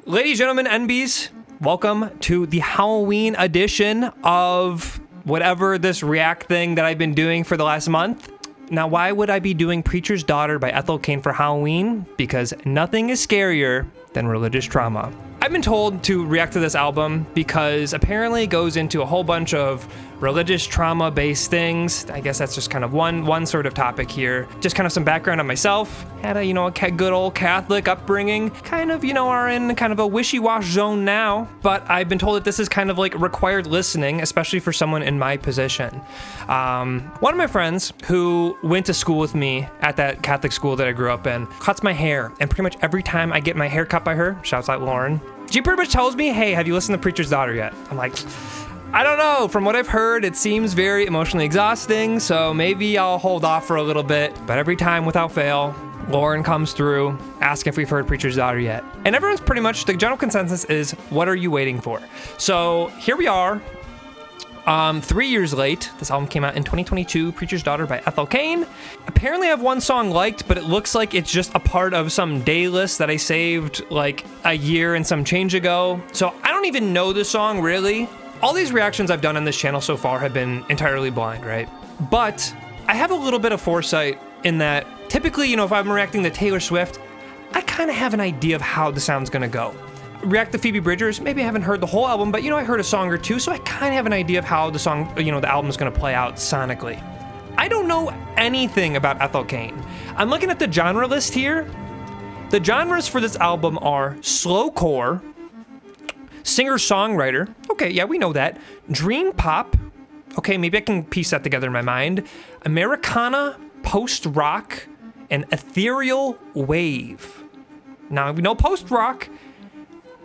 Ladies, gentlemen, NBs, welcome to the Halloween edition of whatever this React thing that I've been doing for the last month. Now, why would I be doing Preacher's Daughter by Ethel Cain for Halloween? Because nothing is scarier than religious trauma. I've been told to react to this album because apparently it goes into a whole bunch of religious trauma-based things. I guess that's just kind of one sort of topic here. Just kind of some background on myself. Had a good old Catholic upbringing. Kind of, are in kind of a wishy-wash zone now. But I've been told that this is kind of like required listening, especially for someone in my position. One of my friends who went to school with me at that Catholic school that I grew up in cuts my hair. And pretty much every time I get my hair cut by her, shouts out Lauren, she pretty much tells me, hey, have you listened to Preacher's Daughter yet? I'm like, I don't know. From what I've heard, it seems very emotionally exhausting, so maybe I'll hold off for a little bit. But every time, without fail, Lauren comes through, asking if we've heard Preacher's Daughter yet. And everyone's pretty much, the general consensus is, what are you waiting for? So here we are, 3 years late. This album came out in 2022, Preacher's Daughter by Ethel Cain. Apparently I have one song liked, but it looks like it's just a part of some day list that I saved like a year and some change ago. So I don't even know the song really. All these reactions I've done on this channel so far have been entirely blind, right? But I have a little bit of foresight in that typically, if I'm reacting to Taylor Swift, I kind of have an idea of how the sound's gonna go. React to Phoebe Bridgers, maybe I haven't heard the whole album, but I heard a song or two, so I kind of have an idea of how the song, the album's gonna play out sonically. I don't know anything about Ethel Cain. I'm looking at the genre list here. The genres for this album are slowcore, singer-songwriter, okay, yeah, we know that, dream pop, okay, maybe I can piece that together in my mind, Americana, post-rock, and ethereal wave. Now, we know post-rock,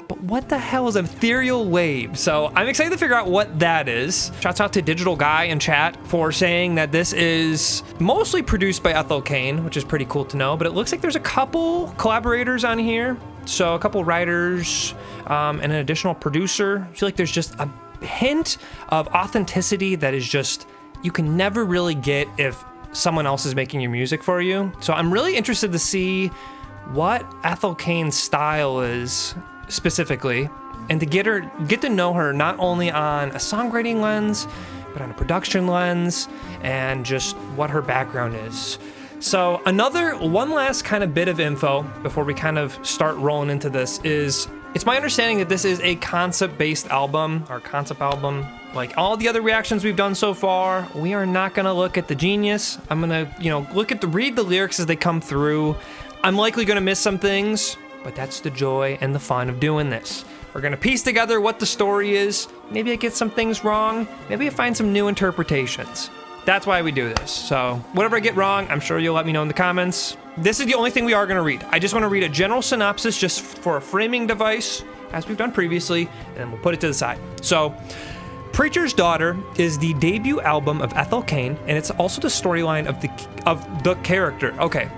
but what the hell is ethereal wave? So I'm excited to figure out what that is. Shouts out to Digital Guy in chat for saying that this is mostly produced by Ethel Cain, which is pretty cool to know, but it looks like there's a couple collaborators on here. So a couple writers and an additional producer. I feel like there's just a hint of authenticity that is just, you can never really get if someone else is making your music for you. So I'm really interested to see what Ethel Cain's style is specifically, and to get to know her not only on a songwriting lens, but on a production lens, and just what her background is. So one last kind of bit of info before we kind of start rolling into this is, it's my understanding that this is a concept-based album, or concept album. Like all the other reactions we've done so far, we are not gonna look at the genius. I'm gonna, read the lyrics as they come through. I'm likely gonna miss some things, but that's the joy and the fun of doing this. We're gonna piece together what the story is. Maybe I get some things wrong. Maybe I find some new interpretations. That's why we do this. So whatever I get wrong, I'm sure you'll let me know in the comments. This is the only thing we are gonna read. I just wanna read a general synopsis just for a framing device, as we've done previously, and then we'll put it to the side. So, Preacher's Daughter is the debut album of Ethel Cain, and it's also the storyline of the character. Okay.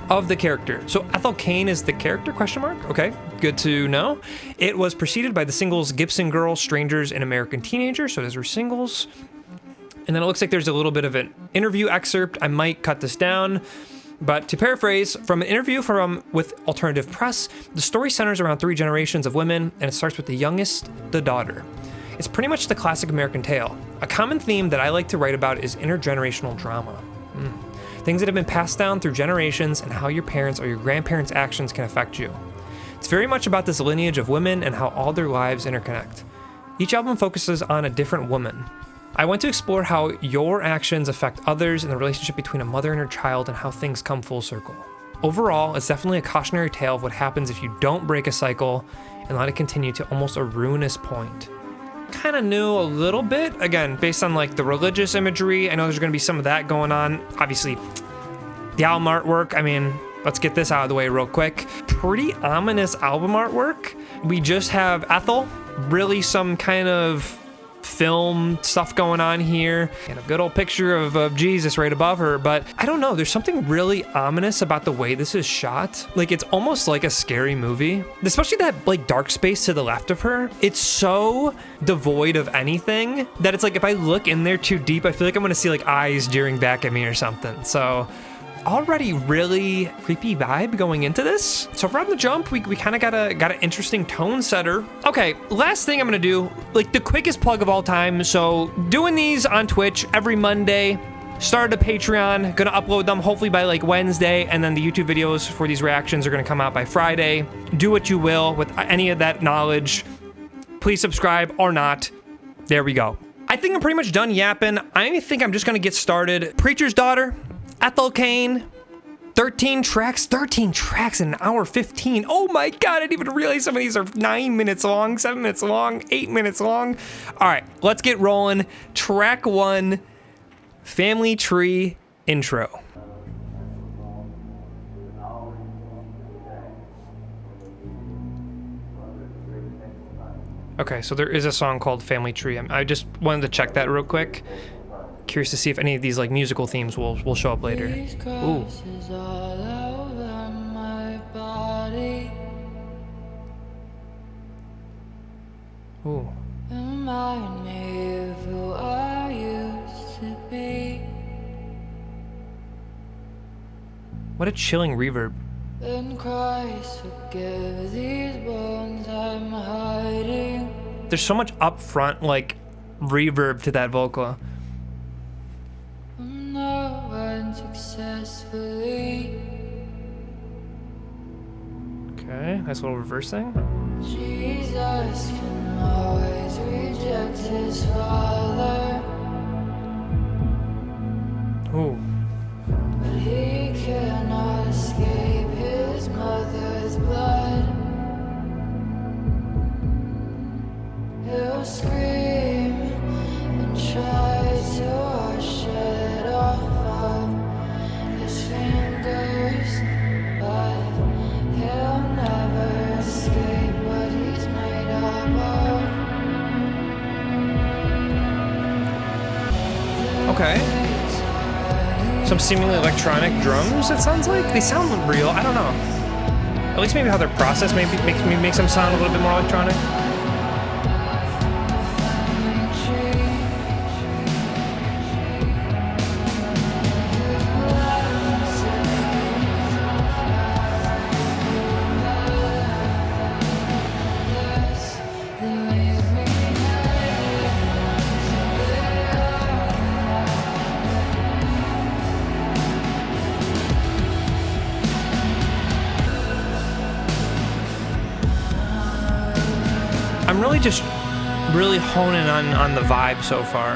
Of the character. So Ethel Cain is the character, ? Okay, good to know. It was preceded by the singles Gibson Girl, Strangers, and American Teenager. So those are singles. And then it looks like there's a little bit of an interview excerpt. I might cut this down. But to paraphrase, from an interview with Alternative Press, the story centers around 3 generations of women, and it starts with the youngest, the daughter. It's pretty much the classic American tale. A common theme that I like to write about is intergenerational drama. Things that have been passed down through generations and how your parents' or your grandparents' actions can affect you. It's very much about this lineage of women and how all their lives interconnect. Each album focuses on a different woman. I want to explore how your actions affect others and the relationship between a mother and her child and how things come full circle. Overall, it's definitely a cautionary tale of what happens if you don't break a cycle and let it continue to almost a ruinous point. Kind of knew a little bit, again, based on like the religious imagery. I know there's going to be some of that going on. Obviously, the album artwork, let's get this out of the way real quick. Pretty ominous album artwork. We just have Ethel, really some kind of film stuff going on here, and a good old picture of Jesus right above her. But I don't know, there's something really ominous about the way this is shot. Like, it's almost like a scary movie, especially that like dark space to the left of her. It's so devoid of anything that it's like if I look in there too deep, I feel like I'm gonna see like eyes jeering back at me or something. So already really creepy vibe going into this. So from the jump, we kind of got an interesting tone setter. Okay, last thing I'm gonna do, like the quickest plug of all time. So doing these on Twitch every Monday. Started a Patreon, gonna upload them hopefully by like Wednesday, and then the YouTube videos for these reactions are gonna come out by Friday. Do what you will with any of that knowledge. Please subscribe or not. There we go. I think I'm pretty much done yapping. I think I'm just gonna get started. Preacher's Daughter, Ethel Cain, 13 tracks in an hour 15. Oh my God, I didn't even realize some of these are 9 minutes long, 7 minutes long, 8 minutes long. All right, let's get rolling. Track 1, Family Tree intro. Okay, so there is a song called Family Tree. I just wanted to check that real quick. Curious to see if any of these like musical themes will show up later. Ooh. Ooh. Remind me of who I used to be. What a chilling reverb. And Christ, forgive these bones I'm hiding. There's so much upfront like reverb to that vocal. No one successfully. Okay, nice little reverse thing. Jesus can always reject his father. Ooh. But he cannot escape his mother's blood. He'll scream and try to wash it off of his fingers, but he'll never escape what he's made up of. Okay. Some seemingly electronic drums, it sounds like? They sound real, I don't know. At least maybe how they're processed maybe makes them sound a little bit more electronic. I'm really honing on the vibe so far.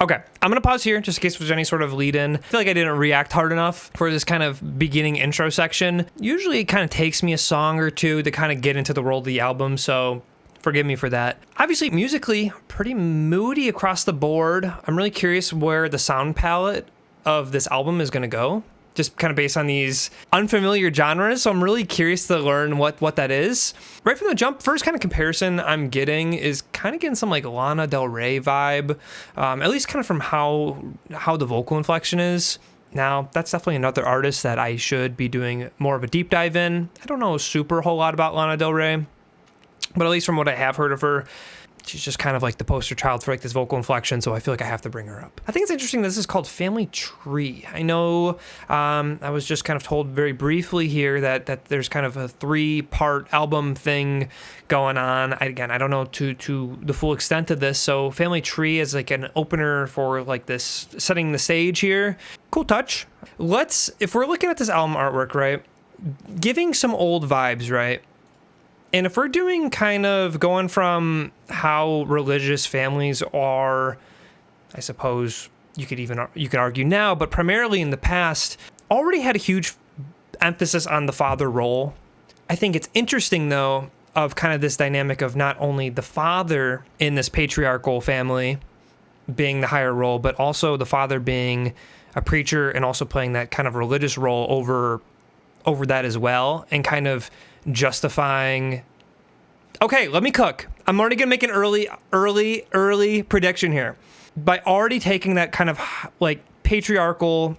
Okay, I'm gonna pause here just in case there's any sort of lead in. I feel like I didn't react hard enough for this kind of beginning intro section. Usually it kind of takes me a song or two to kind of get into the world of the album, so forgive me for that. Obviously, musically, pretty moody across the board. I'm really curious where the sound palette of this album is gonna go. Just kind of based on these unfamiliar genres, so I'm really curious to learn what that is. Right from the jump, first kind of comparison I'm getting is kind of getting some like Lana Del Rey vibe, at least kind of from how the vocal inflection is. Now, that's definitely another artist that I should be doing more of a deep dive in. I don't know a super whole lot about Lana Del Rey, but at least from what I have heard of her, she's just kind of like the poster child for like this vocal inflection, so I feel like I have to bring her up. I think it's interesting that this is called Family Tree. I know I was just kind of told very briefly here that there's kind of a 3-part album thing going on. I don't know to the full extent of this, so Family Tree is like an opener for like this, setting the stage here. Cool touch. If we're looking at this album artwork, right, giving some old vibes, right? And if we're doing kind of going from how religious families are, I suppose you could argue now, but primarily in the past, already had a huge emphasis on the father role. I think it's interesting though, of kind of this dynamic of not only the father in this patriarchal family being the higher role, but also the father being a preacher and also playing that kind of religious role over that as well, and kind of justifying. Okay, let me cook. I'm already gonna make an early prediction here. By already taking that kind of like patriarchal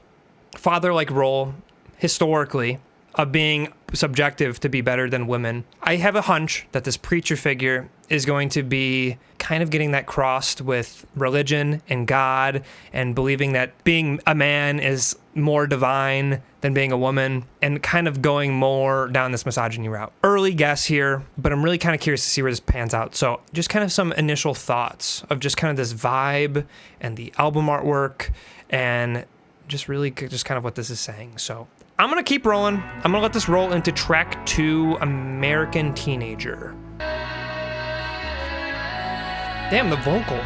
father-like role historically of being subjective to be better than women, I have a hunch that this preacher figure is going to be kind of getting that crossed with religion and God and believing that being a man is more divine than being a woman and kind of going more down this misogyny route. Early guess here, but I'm really kind of curious to see where this pans out. So just kind of some initial thoughts of just kind of this vibe and the album artwork and just really just kind of what this is saying. So I'm going to keep rolling. I'm going to let this roll into track 2, American Teenager. Damn, the vocal.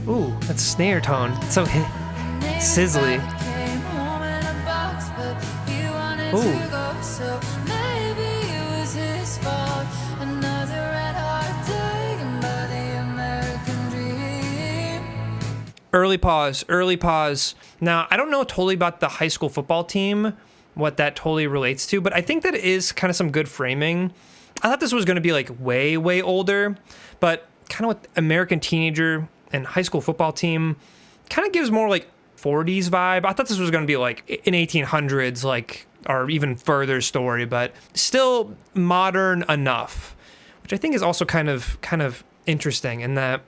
Ooh, that snare tone. It's so sizzly. Ooh. Early pause. Now, I don't know totally about the high school football team, what that totally relates to, but I think that is kind of some good framing. I thought this was going to be like way, way older, but kind of with American Teenager and high school football team kind of gives more like 40s vibe. I thought this was going to be like in 1800s, like, or even further story, but still modern enough, which I think is also kind of interesting in that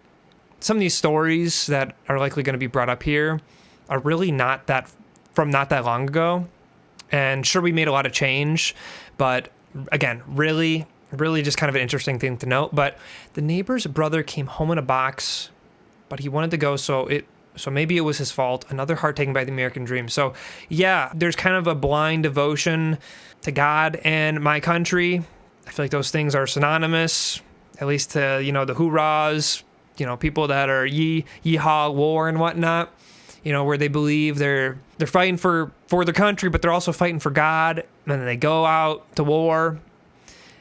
some of these stories that are likely going to be brought up here are really not that long ago. And sure, we made a lot of change, but again, really just kind of an interesting thing to note. But the neighbor's brother came home in a box, but he wanted to go, so maybe it was his fault. Another heart taken by the American dream. So yeah, there's kind of a blind devotion to God and my country. I feel like those things are synonymous, at least to, the hoorahs, people that are yeehaw war and whatnot, where they believe they're fighting for their country, but they're also fighting for God. And then they go out to war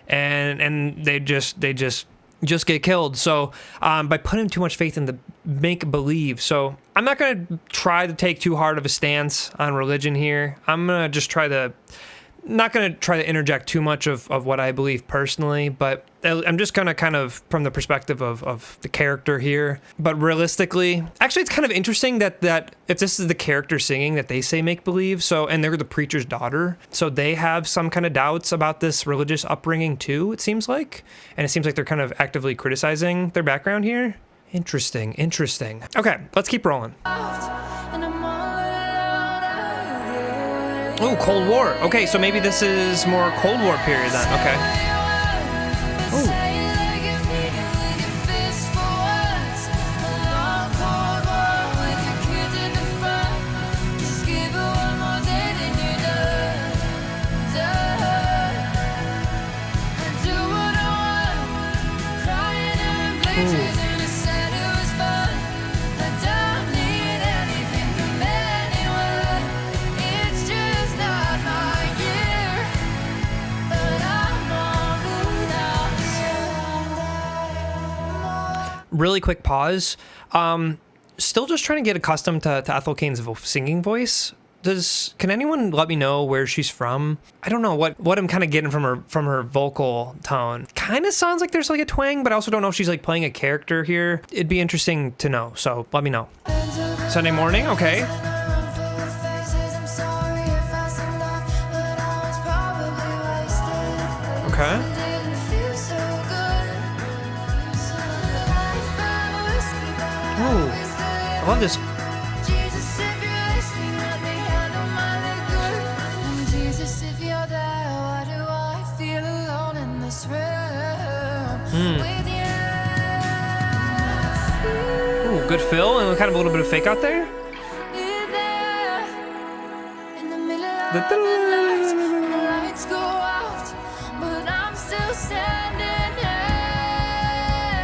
and they just get killed. So by putting too much faith in the make believe. So I'm not going to try to take too hard of a stance on religion here. I'm going to just not going to try to interject too much of what I believe personally, but I'm just going to kind of from the perspective of the character here. But realistically, actually, it's kind of interesting that if this is the character singing that they say make believe, and they're the preacher's daughter, so they have some kind of doubts about this religious upbringing too, it seems like. And it seems like they're kind of actively criticizing their background here. Interesting. Okay, let's keep rolling. Oh, Cold War. Okay, so maybe this is more Cold War period then. Okay. Ooh. Really quick pause. Still just trying to get accustomed to Ethel Cain's singing voice. Can anyone let me know where she's from? I don't know what I'm kind of getting from her vocal tone. Kind of sounds like there's like a twang, but I also don't know if she's like playing a character here. It'd be interesting to know, so let me know. Sunday morning, okay. Okay. Ooh, I love this. Ooh, good fill and kind of a little bit of fake out there.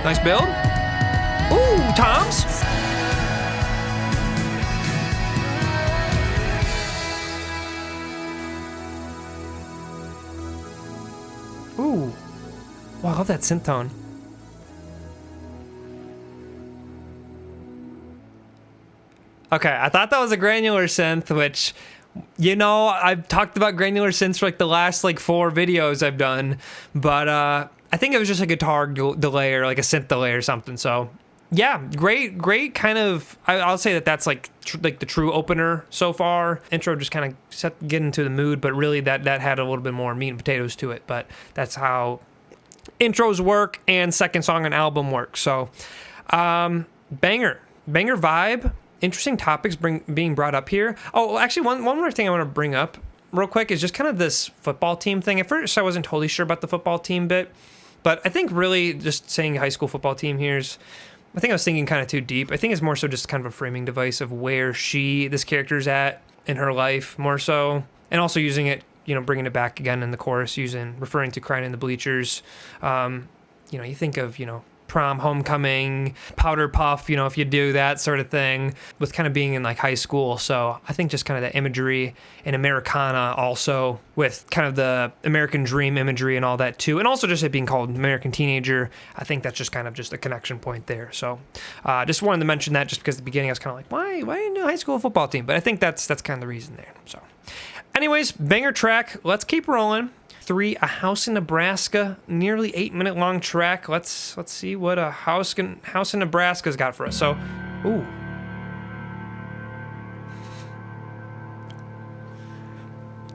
Nice build. Ooh, toms. Ooh. Wow, I love that synth tone. Okay, I thought that was a granular synth, which, I've talked about granular synths for like the last 4 videos I've done, but I I think it was just a guitar delay or like a synth delay or something. So yeah, great kind of, I'll say that's like like the true opener so far. Intro just kind of get into the mood, but really that had a little bit more meat and potatoes to it. But that's how intros work and second song on album work. So banger vibe. Interesting topics being brought up here. Oh, actually, one more thing I want to bring up real quick is just kind of this football team thing. At first, I wasn't totally sure about the football team bit, but I think really just saying high school football team here is, I think I was thinking kind of too deep. I think it's more so just kind of a framing device of where this character's at in her life, more so, and also using it, bringing it back again in the chorus, referring to crying in the bleachers. You think of, prom, homecoming, powder puff, if you do that sort of thing, with kind of being in like high school. So I think just kind of the imagery and Americana also, with kind of the American dream imagery and all that too, and also just it being called American Teenager, I think that's just kind of just a connection point there. So just wanted to mention that, just because at the beginning I was kind of like, why didn't you do a high school football team? But I think that's kind of the reason there. So anyways, banger track. Let's keep rolling. 3, A House in Nebraska, nearly 8-minute long track. Let's see what a house in Nebraska's got for us. So, ooh.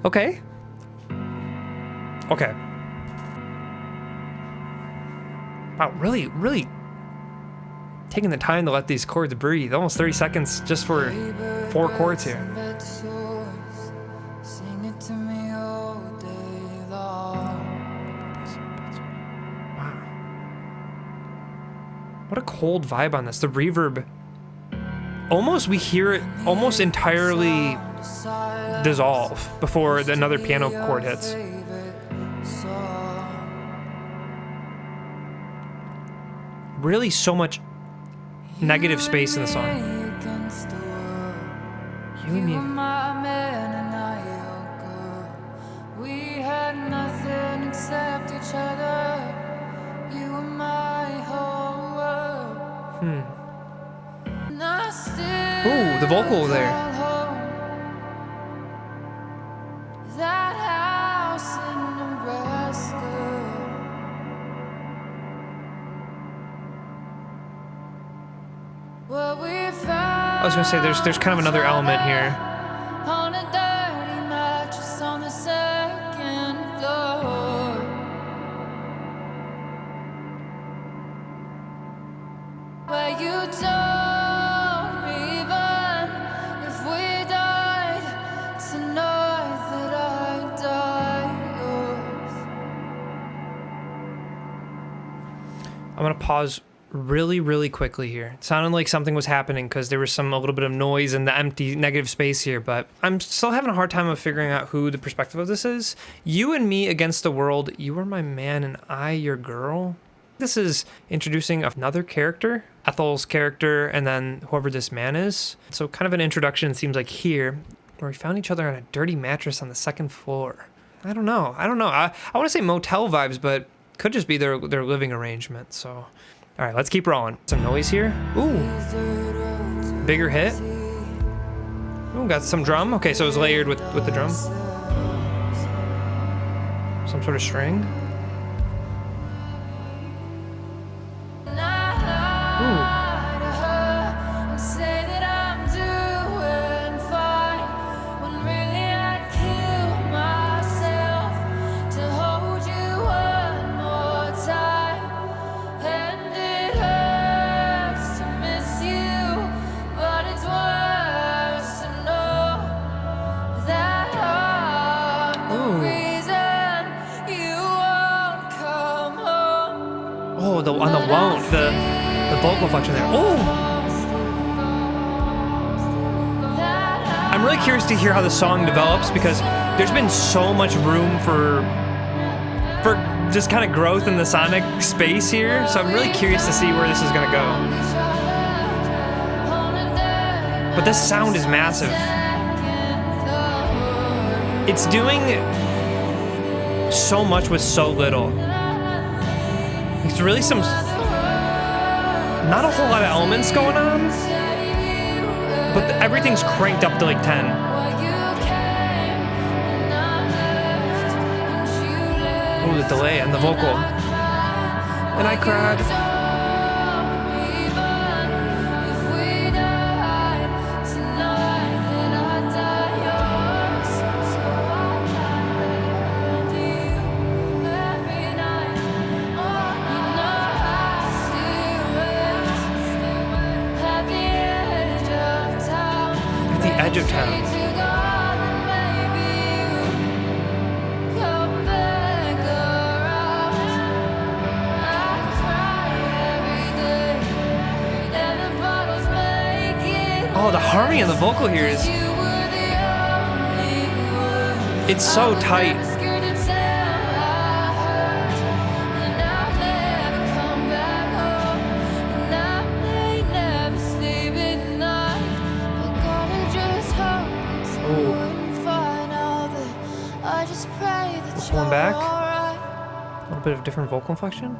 Okay. Wow, really taking the time to let these chords breathe. Almost 30 seconds just for 4 chords here. What a cold vibe on this. The reverb, we hear it almost entirely dissolve before another piano chord hits. Really so much negative space in the song. You and me. We had nothing except each other. You were my whole world. Ooh, the vocal there. That house in Nebraska. I was gonna say there's kind of another element here. On a dirty mattress on the second floor. Where you told me even if we died tonight that I'd die yours. I'm gonna pause really quickly here. It sounded like something was happening because there was a little bit of noise in the empty negative space here, but I'm still having a hard time of figuring out who the perspective of this is. You and me against the world. You are my man and I your girl. This is introducing another character, Ethel's character, and then whoever this man is. So kind of an introduction, it seems like here, where we found each other on a dirty mattress on the second floor. I don't know. I want to say motel vibes, but could just be their living arrangement. So all right, let's keep rolling. Some noise here. Ooh. Bigger hit. Ooh, got some drum. Okay, so it was layered with the drum. Some sort of string. Ooh. On the won't, the vocal function there. Oh! I'm really curious to hear how the song develops, because there's been so much room for just kind of growth in the sonic space here. So I'm really curious to see where this is gonna go. But this sound is massive. It's doing so much with so little. It's really not a whole lot of elements going on, but everything's cranked up to like 10. Oh, the delay and the vocal. And I cried. At the edge of town. Oh, the harmony on the vocal here is... It's so tight. Pulling back. A little bit of different vocal inflection.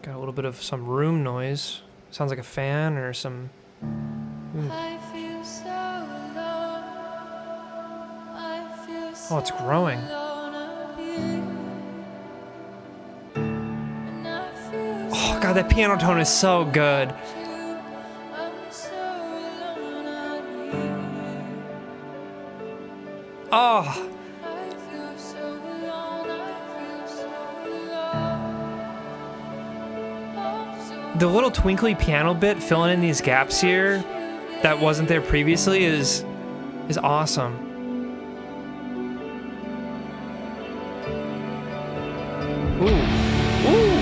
Got a little bit of some room noise. Sounds like a fan or some... Oh, it's growing. Oh, God, that piano tone is so good. Oh. The little twinkly piano bit filling in these gaps here that wasn't there previously is awesome. Ooh. Ooh.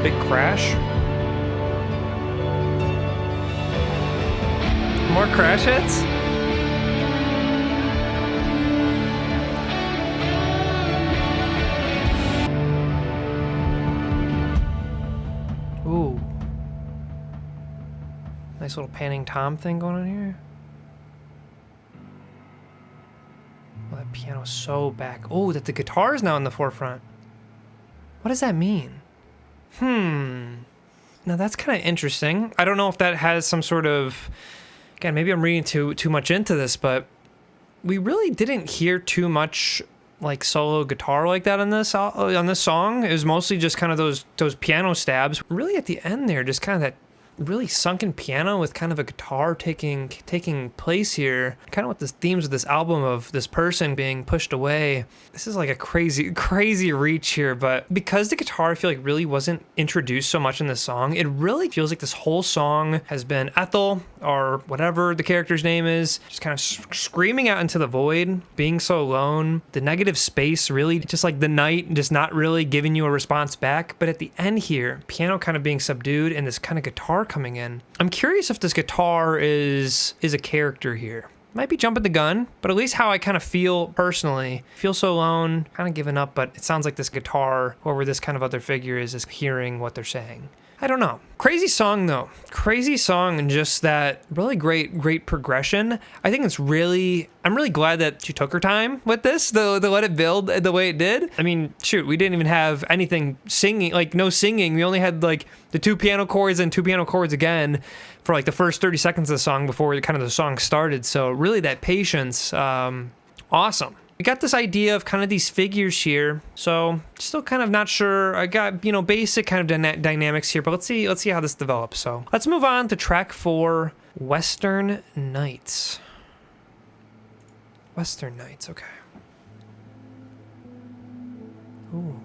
Big crash. More crash hits? Ooh. Nice little panning tom thing going on here. Oh, that piano's so back. Oh, that the guitar is now in the forefront. What does that mean? Now that's kind of interesting. I don't know if that has some sort of... Again, maybe I'm reading too much into this, but we really didn't hear too much like solo guitar like that on this song. It was mostly just kind of those piano stabs. Really at the end there, just kind of that really sunken piano with kind of a guitar taking place here. Kind of what the themes of this album of this person being pushed away. This is like a crazy reach here, but because the guitar I feel like really wasn't introduced so much in this song, it really feels like this whole song has been Ethel, or whatever the character's name is, just kind of screaming out into the void, being so alone, the negative space, really just like the night, just not really giving you a response back. But at the end here, piano kind of being subdued and this kind of guitar coming in. I'm curious if this guitar is a character here. Might be jumping the gun, but at least how I kind of feel personally. Feel so alone, kind of giving up, but it sounds like this guitar, whoever this kind of other figure is hearing what they're saying. I don't know. Crazy song though. Crazy song, and just that really great progression. I think I'm really glad that she took her time with this, to let it build the way it did. I mean, shoot, we didn't even have anything singing, like no singing. We only had like the two piano chords and two piano chords again for like the first 30 seconds of the song before kind of the song started. So really that patience, awesome. We got this idea of kind of these figures here, so still kind of not sure. I got, basic kind of dynamics here, but let's see how this develops. So let's move on to track 4, Western Nights. Western Nights, okay. Ooh.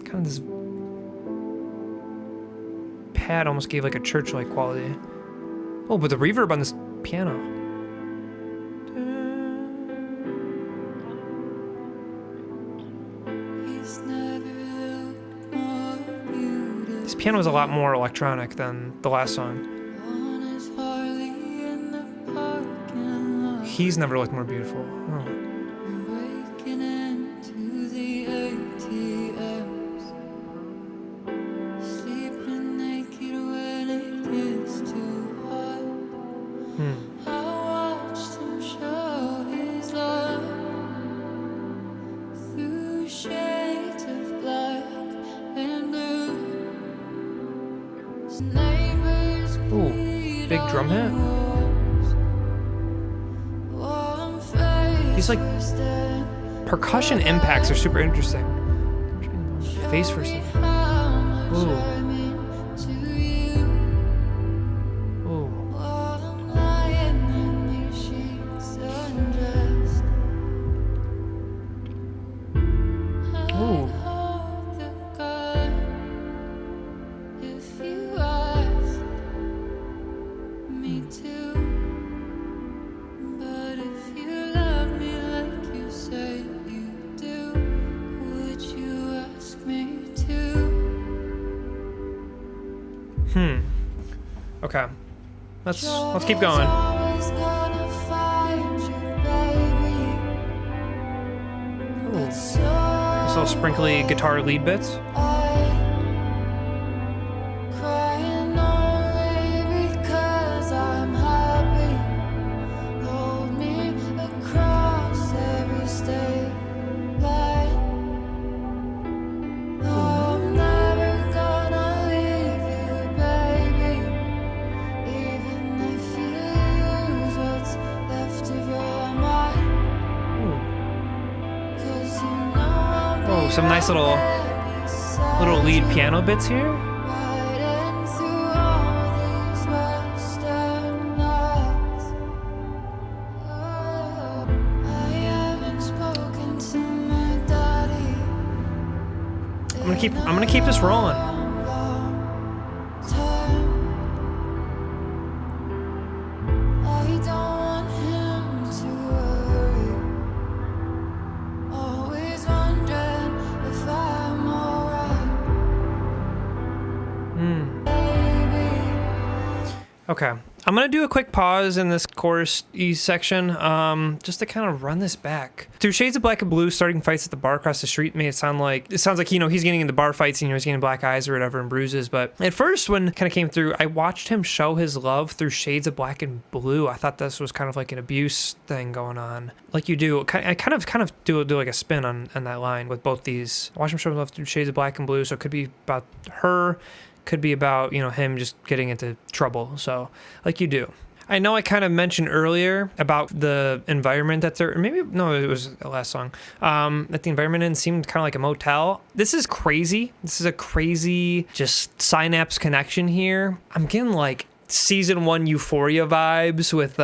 Kind of this pad almost gave like a church-like quality. Oh, but the reverb on this piano. This piano is a lot more electronic than the last song. He's never looked more beautiful. Oh. Ooh, big drum hit. These like percussion impacts are super interesting. Face first. Ooh. Okay. Let's keep going. Ooh. These little sprinkly guitar lead bits. Some nice little lead piano bits here. I'm gonna keep this rolling. Okay, I'm gonna do a quick pause in this chorus E section, just to kind of run this back. Through shades of black and blue, starting fights at the bar across the street made it sounds like he's getting into bar fights and he's getting black eyes or whatever and bruises. But at first, when it kind of came through, I watched him show his love through shades of black and blue. I thought this was kind of like an abuse thing going on, like you do. I kind of do like a spin on that line with both these. I watched him show his love through shades of black and blue, so it could be about her. Could be about, him just getting into trouble. So like you do. I know I kind of mentioned earlier about the environment that they're, it was the last song, that the environment in seemed kind of like a motel. This is crazy. This is a crazy just synapse connection here. I'm getting like season 1 Euphoria vibes with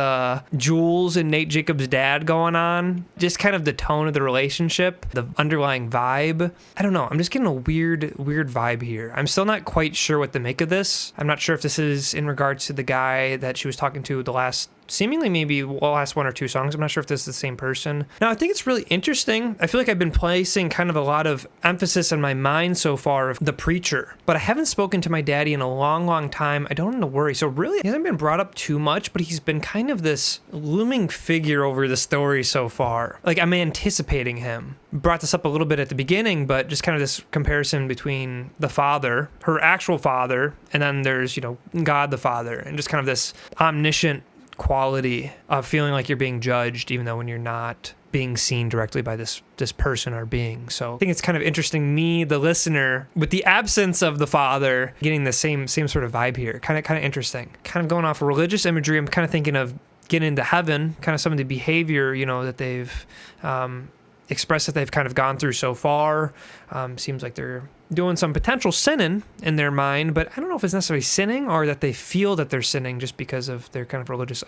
Jules and Nate Jacobs' dad going on. Just kind of the tone of the relationship, the underlying vibe. I don't know. I'm just getting a weird vibe here. I'm still not quite sure what to make of this. I'm not sure if this is in regards to the guy that she was talking to the last last 1 or 2 songs. I'm not sure if this is the same person. Now, I think it's really interesting. I feel like I've been placing kind of a lot of emphasis in my mind so far of the preacher, but I haven't spoken to my daddy in a long time. I don't have to worry. So really, he hasn't been brought up too much, but he's been kind of this looming figure over the story so far. Like, I'm anticipating him. Brought this up a little bit at the beginning, but just kind of this comparison between the father, her actual father, and then there's, God the Father, and just kind of this omniscient quality of feeling like you're being judged even though when you're not being seen directly by this person or being. So I think it's kind of interesting, me, the listener, with the absence of the father, getting the same sort of vibe here. Kind of interesting. Kind of going off of religious imagery, I'm kind of thinking of getting into heaven, kind of some of the behavior, that they've expressed that they've kind of gone through so far. Seems like they're doing some potential sinning in their mind, but I don't know if it's necessarily sinning or that they feel that they're sinning just because of their kind of religious,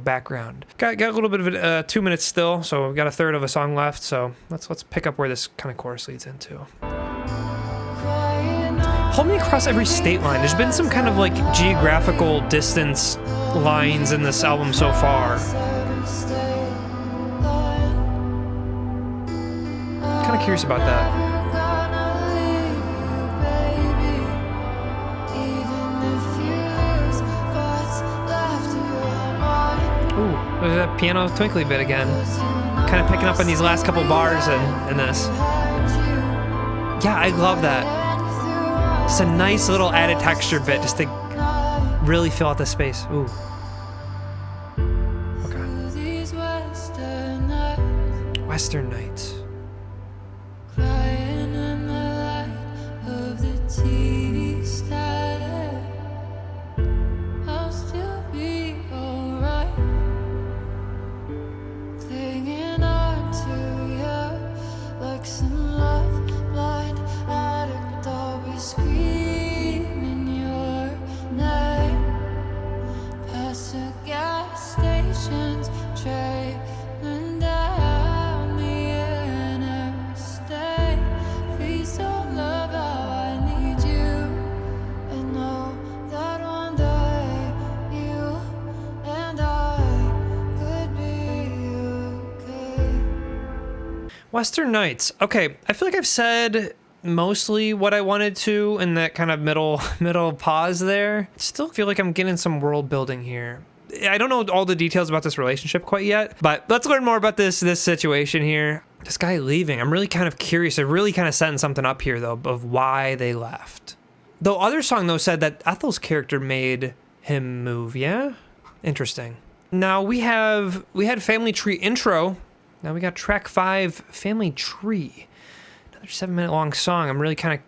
background. Got a little bit of it, 2 minutes still, so we've got a third of a song left. So let's pick up where this kind of chorus leads into. Hold me across every state line. There's been some kind of like geographical distance lines in this album so far. Kind of curious about that. Ooh, there's that piano twinkly bit again. Kind of picking up on these last couple bars in this. Yeah, I love that. It's a nice little added texture bit just to really fill out the space. Ooh. Okay. Western Nights. Western Nights. Okay, I feel like I've said mostly what I wanted to in that kind of middle pause there. Still feel like I'm getting some world building here. I don't know all the details about this relationship quite yet, but let's learn more about this situation here. This guy leaving, I'm really kind of curious. They're really kind of setting something up here though of why they left. The other song though said that Ethel's character made him move, yeah? Interesting. Now we had Family Tree intro. Now we got track 5, Family Tree. Another 7-minute long song. I'm really kind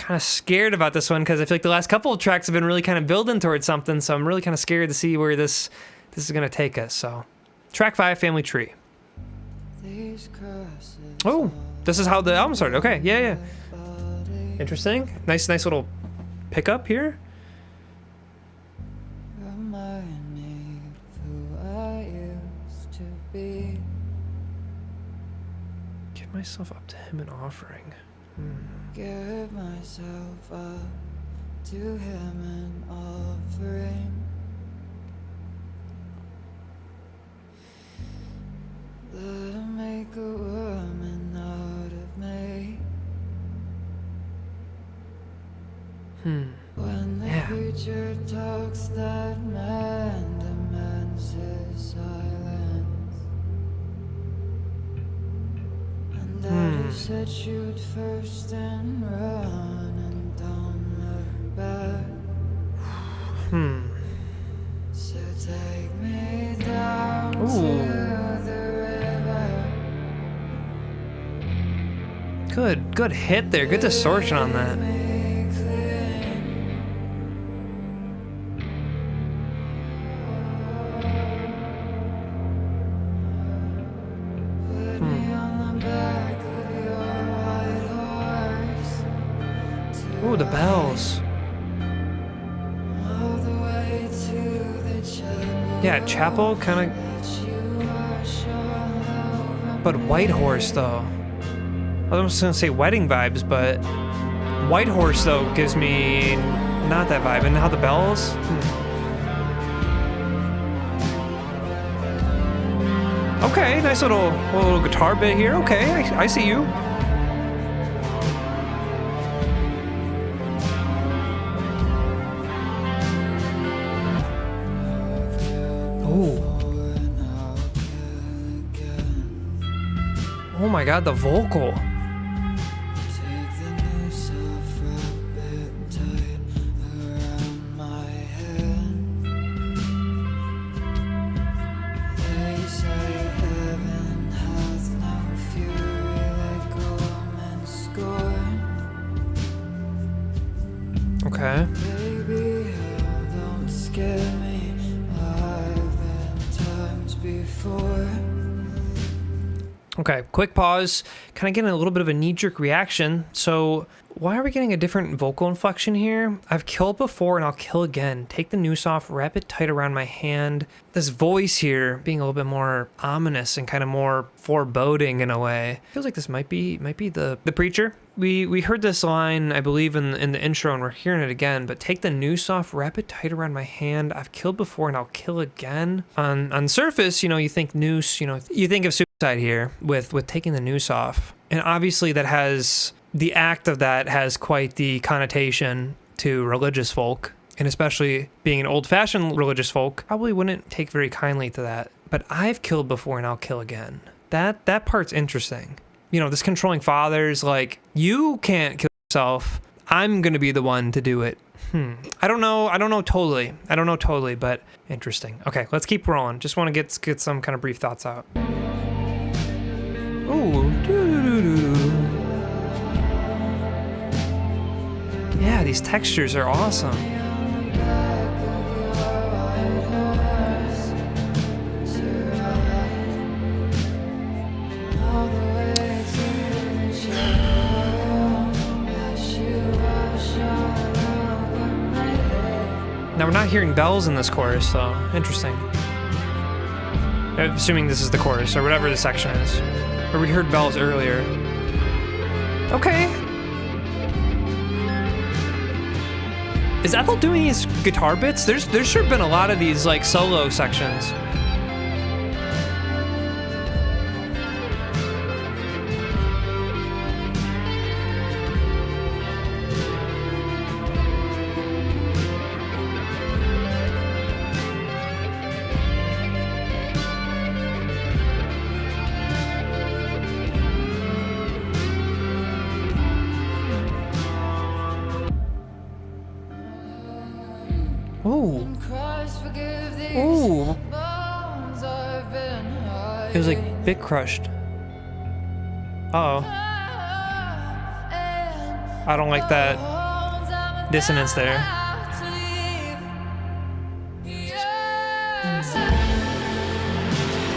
of scared about this one because I feel like the last couple of tracks have been really kind of building towards something. So I'm really kind of scared to see where this is going to take us. So track 5, Family Tree. Oh, this is how the album started. Okay, yeah. Interesting. Nice little pickup here. Give myself up to him in offering. Give myself up to him in offering. Let him make a woman out of me. When the preacher talks, that man demands his silence. And Daddy said shoot first and run and don't look back. So take me down to the river. Good hit there. Good distortion on that. Ooh, the bells. Yeah, chapel kind of. But White Horse though. I was gonna say wedding vibes, but White Horse though gives me not that vibe. And now the bells. Okay, nice little guitar bit here. Okay, I see you. Oh my god, the vocal. Okay. Baby, don't scare me. I've been times before. Okay, quick pause. Kind of getting a little bit of a knee-jerk reaction. So why are we getting a different vocal inflection here? I've killed before and I'll kill again. Take the noose off, wrap it tight around my hand. This voice here being a little bit more ominous and kind of more foreboding in a way. Feels like this might be the preacher. We heard this line, I believe, in the intro, and we're hearing it again. But take the noose off, wrap it tight around my hand. I've killed before and I'll kill again. On surface, you think noose, you think of suicide here with taking the noose off. And obviously that has, the act of that has quite the connotation to religious folk. And especially being an old-fashioned religious folk, probably wouldn't take very kindly to that. But I've killed before and I'll kill again. That part's interesting. This controlling father's like, you can't kill yourself. I'm going to be the one to do it. I don't know totally, but interesting. Okay, let's keep rolling. Just want to get some kind of brief thoughts out. Ooh. Yeah, these textures are awesome. Now we're not hearing bells in this chorus, so interesting. Assuming this is the chorus or whatever the section is. Or we heard bells earlier. Okay. Is Ethel doing these guitar bits? There's sure been a lot of these like solo sections. Ooh. Ooh. It was like bit crushed. Uh-oh. I don't like that dissonance there.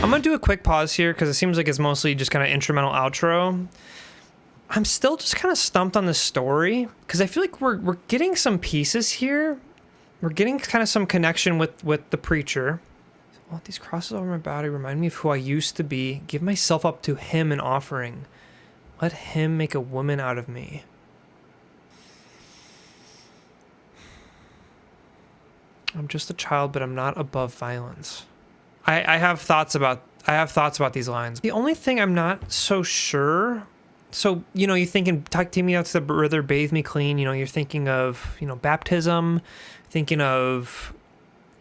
I'm gonna do a quick pause here because it seems like it's mostly just kind of instrumental outro. I'm still just kind of stumped on the story because I feel like we're getting some pieces here. We're getting kind of some connection with the preacher. Well, these crosses over my body remind me of who I used to be. Give myself up to him in offering. Let him make a woman out of me. I'm just a child, but I'm not above violence. I have thoughts about these lines. The only thing I'm not so sure. So, you know, you're thinking, take me out to the river, bathe me clean. You know, you're thinking of, you know, baptism, thinking of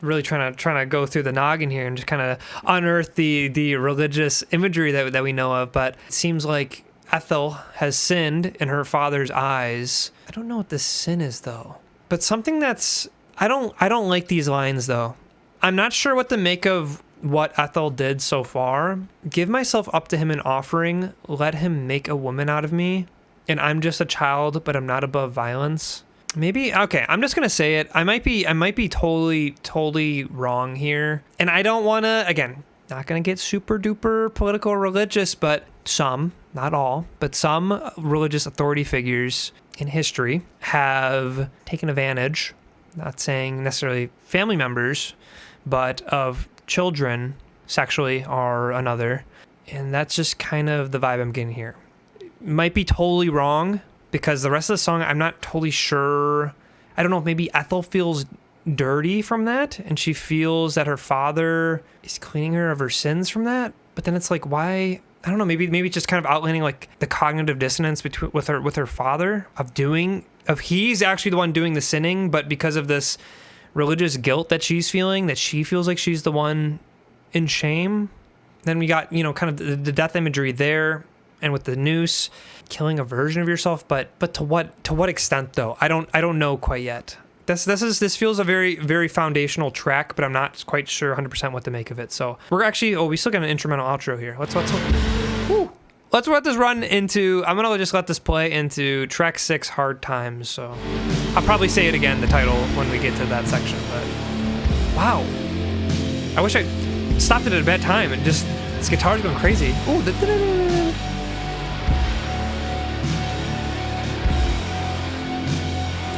really trying to go through the noggin here and just kind of unearth the religious imagery that we know of. But it seems like Ethel has sinned in her father's eyes. I don't know what this sin is though, but something that's, I don't like these lines though. I'm not sure what to make of what Ethel did so far. Give myself up to him in offering. Let him make a woman out of me. And I'm just a child, but I'm not above violence. Maybe, okay, I'm just going to say it. I might be totally wrong here. And I don't want to, again, not going to get super duper political or religious, but some, not all, but some religious authority figures in history have taken advantage, not saying necessarily family members, but of children sexually or another. And that's just kind of the vibe I'm getting here. Might be totally wrong because the rest of the song, I'm not totally sure. I don't know if maybe Ethel feels dirty from that and she feels that her father is cleaning her of her sins from that. But then it's like, why? I don't know. Maybe it's just kind of outlining like the cognitive dissonance with her father of he's actually the one doing the sinning, but because of this religious guilt that she's feeling, that she feels like she's the one in shame. Then we got, you know, kind of the death imagery there, and with the noose, killing a version of yourself. But to what extent though? I don't know quite yet. This feels a very, very foundational track, but I'm not quite sure 100% what to make of it. So we still got an instrumental outro here. Let's let this run into, I'm gonna just let this play into track 6, Hard Times. So I'll probably say it again, the title, when we get to that section, but wow. I wish I stopped it at a bad time and just, this guitar's going crazy. Ooh,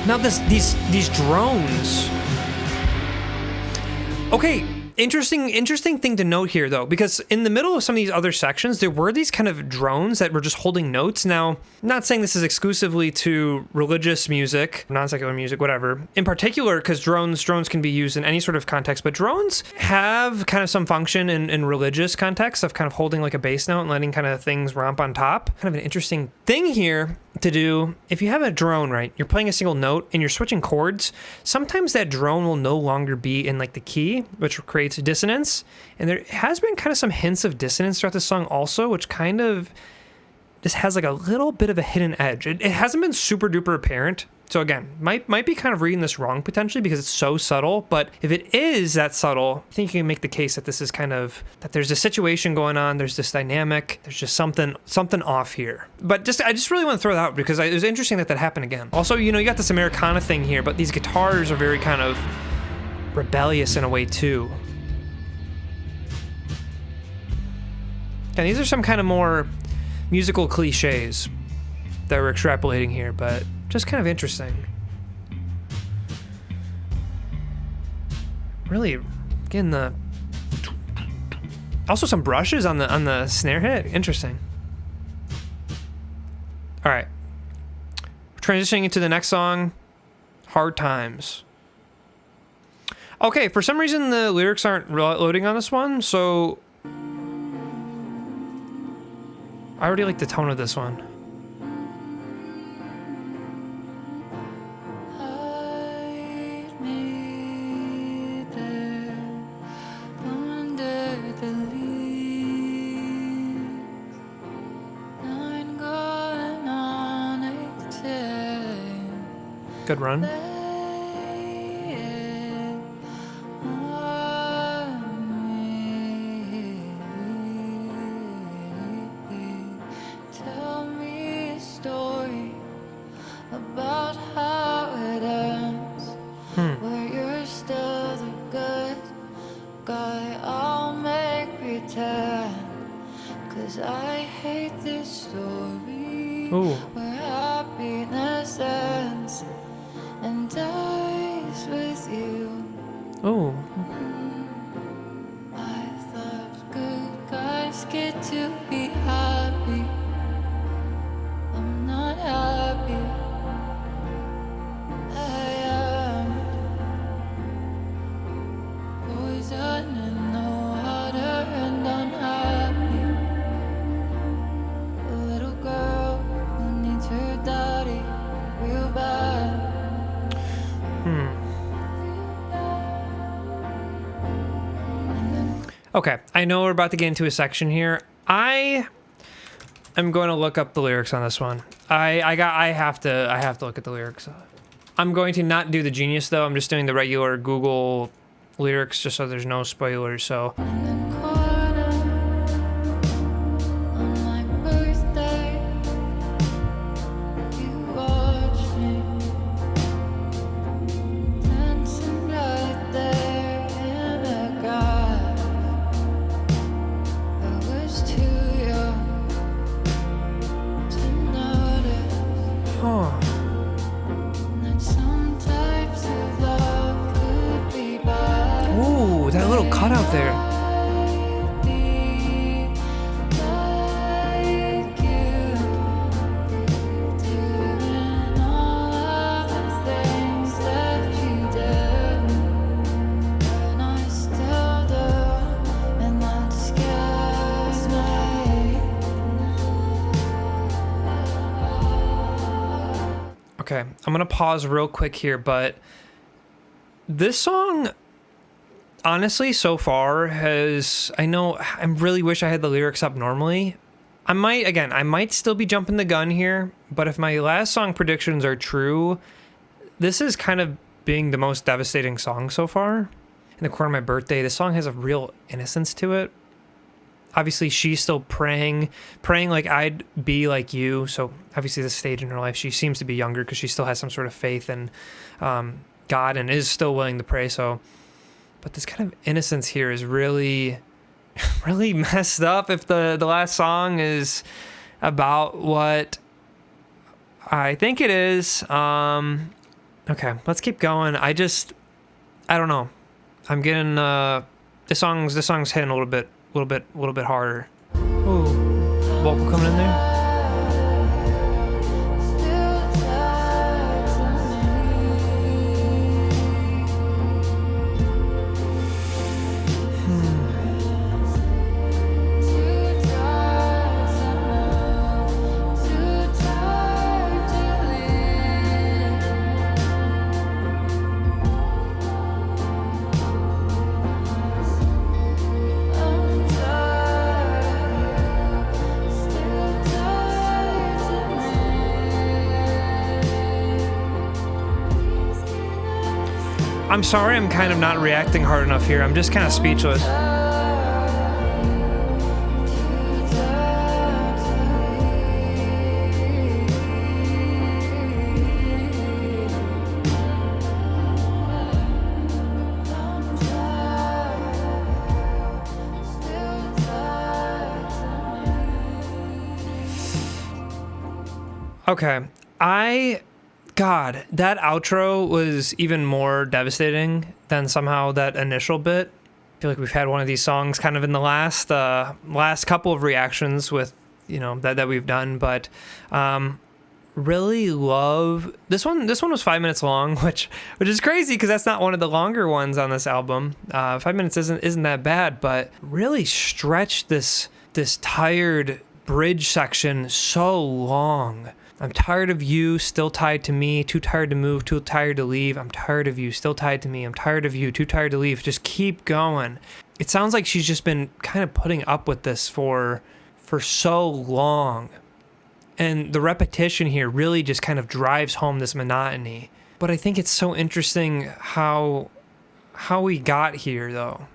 now these drones. Okay, interesting thing to note here though, because in the middle of some of these other sections, there were these kind of drones that were just holding notes. Now, not saying this is exclusively to religious music, non-secular music, whatever. In particular, because drones can be used in any sort of context, but drones have kind of some function in religious context of kind of holding like a bass note and letting kind of things romp on top. Kind of an interesting thing here to do. If you have a drone, right, you're playing a single note and you're switching chords, sometimes that drone will no longer be in like the key, which creates dissonance. And there has been kind of some hints of dissonance throughout the song also, which kind of just has like a little bit of a hidden edge. It hasn't been super duper apparent. So again, might be kind of reading this wrong potentially because it's so subtle, but if it is that subtle, I think you can make the case that this is kind of, that there's a situation going on, there's this dynamic, there's just something off here. But I just really want to throw that out because it was interesting that happened again. Also, you know, you got this Americana thing here, but these guitars are very kind of rebellious in a way too. And these are some kind of more musical cliches that we're extrapolating here, but just kind of interesting. Really getting the, also some brushes on the snare hit. Interesting. All right, transitioning into the next song, Hard Times. Okay, for some reason the lyrics aren't loading on this one, so I already like the tone of this one. Good run. Oh. I thought good guys get to be happy. I'm not happy. I am poison in the water and unhappy. A little girl who needs her daddy real bad. Okay, I know we're about to get into a section here. I am going to look up the lyrics on this one. I have to look at the lyrics. I'm going to not do the Genius though. I'm just doing the regular Google lyrics just so there's no spoilers. So In the corner on my birthday, you watched me dancing right there in the grass. I was too young to notice that some types of love could be bad. ooh, that little cutout there. Okay, I'm gonna pause real quick here, but this song, honestly, so far I really wish I had the lyrics up normally. I might still be jumping the gun here, but if my last song predictions are true, this is kind of being the most devastating song so far. In the corner of my birthday, this song has a real innocence to it. Obviously, she's still praying like I'd be like you. So obviously, this stage in her life, she seems to be younger because she still has some sort of faith in God and is still willing to pray. So, but this kind of innocence here is really, really messed up. If the last song is about what I think it is, okay, let's keep going. I don't know. I'm getting this song's hitting a little bit harder. Ooh, vocal coming in there. I'm sorry, I'm kind of not reacting hard enough here. I'm just kind of speechless. Okay, God, that outro was even more devastating than somehow that initial bit. I feel like we've had one of these songs kind of in the last couple of reactions with, that we've done, but really love this one. This one was 5 minutes long, which is crazy because that's not one of the longer ones on this album. 5 minutes isn't that bad, but really stretched this tired bridge section so long. I'm tired of you, still tied to me, too tired to move, too tired to leave. I'm tired of you, still tied to me. I'm tired of you, too tired to leave. Just keep going. It sounds like she's just been kind of putting up with this for so long. And the repetition here really just kind of drives home this monotony. But I think it's so interesting how we got here, though.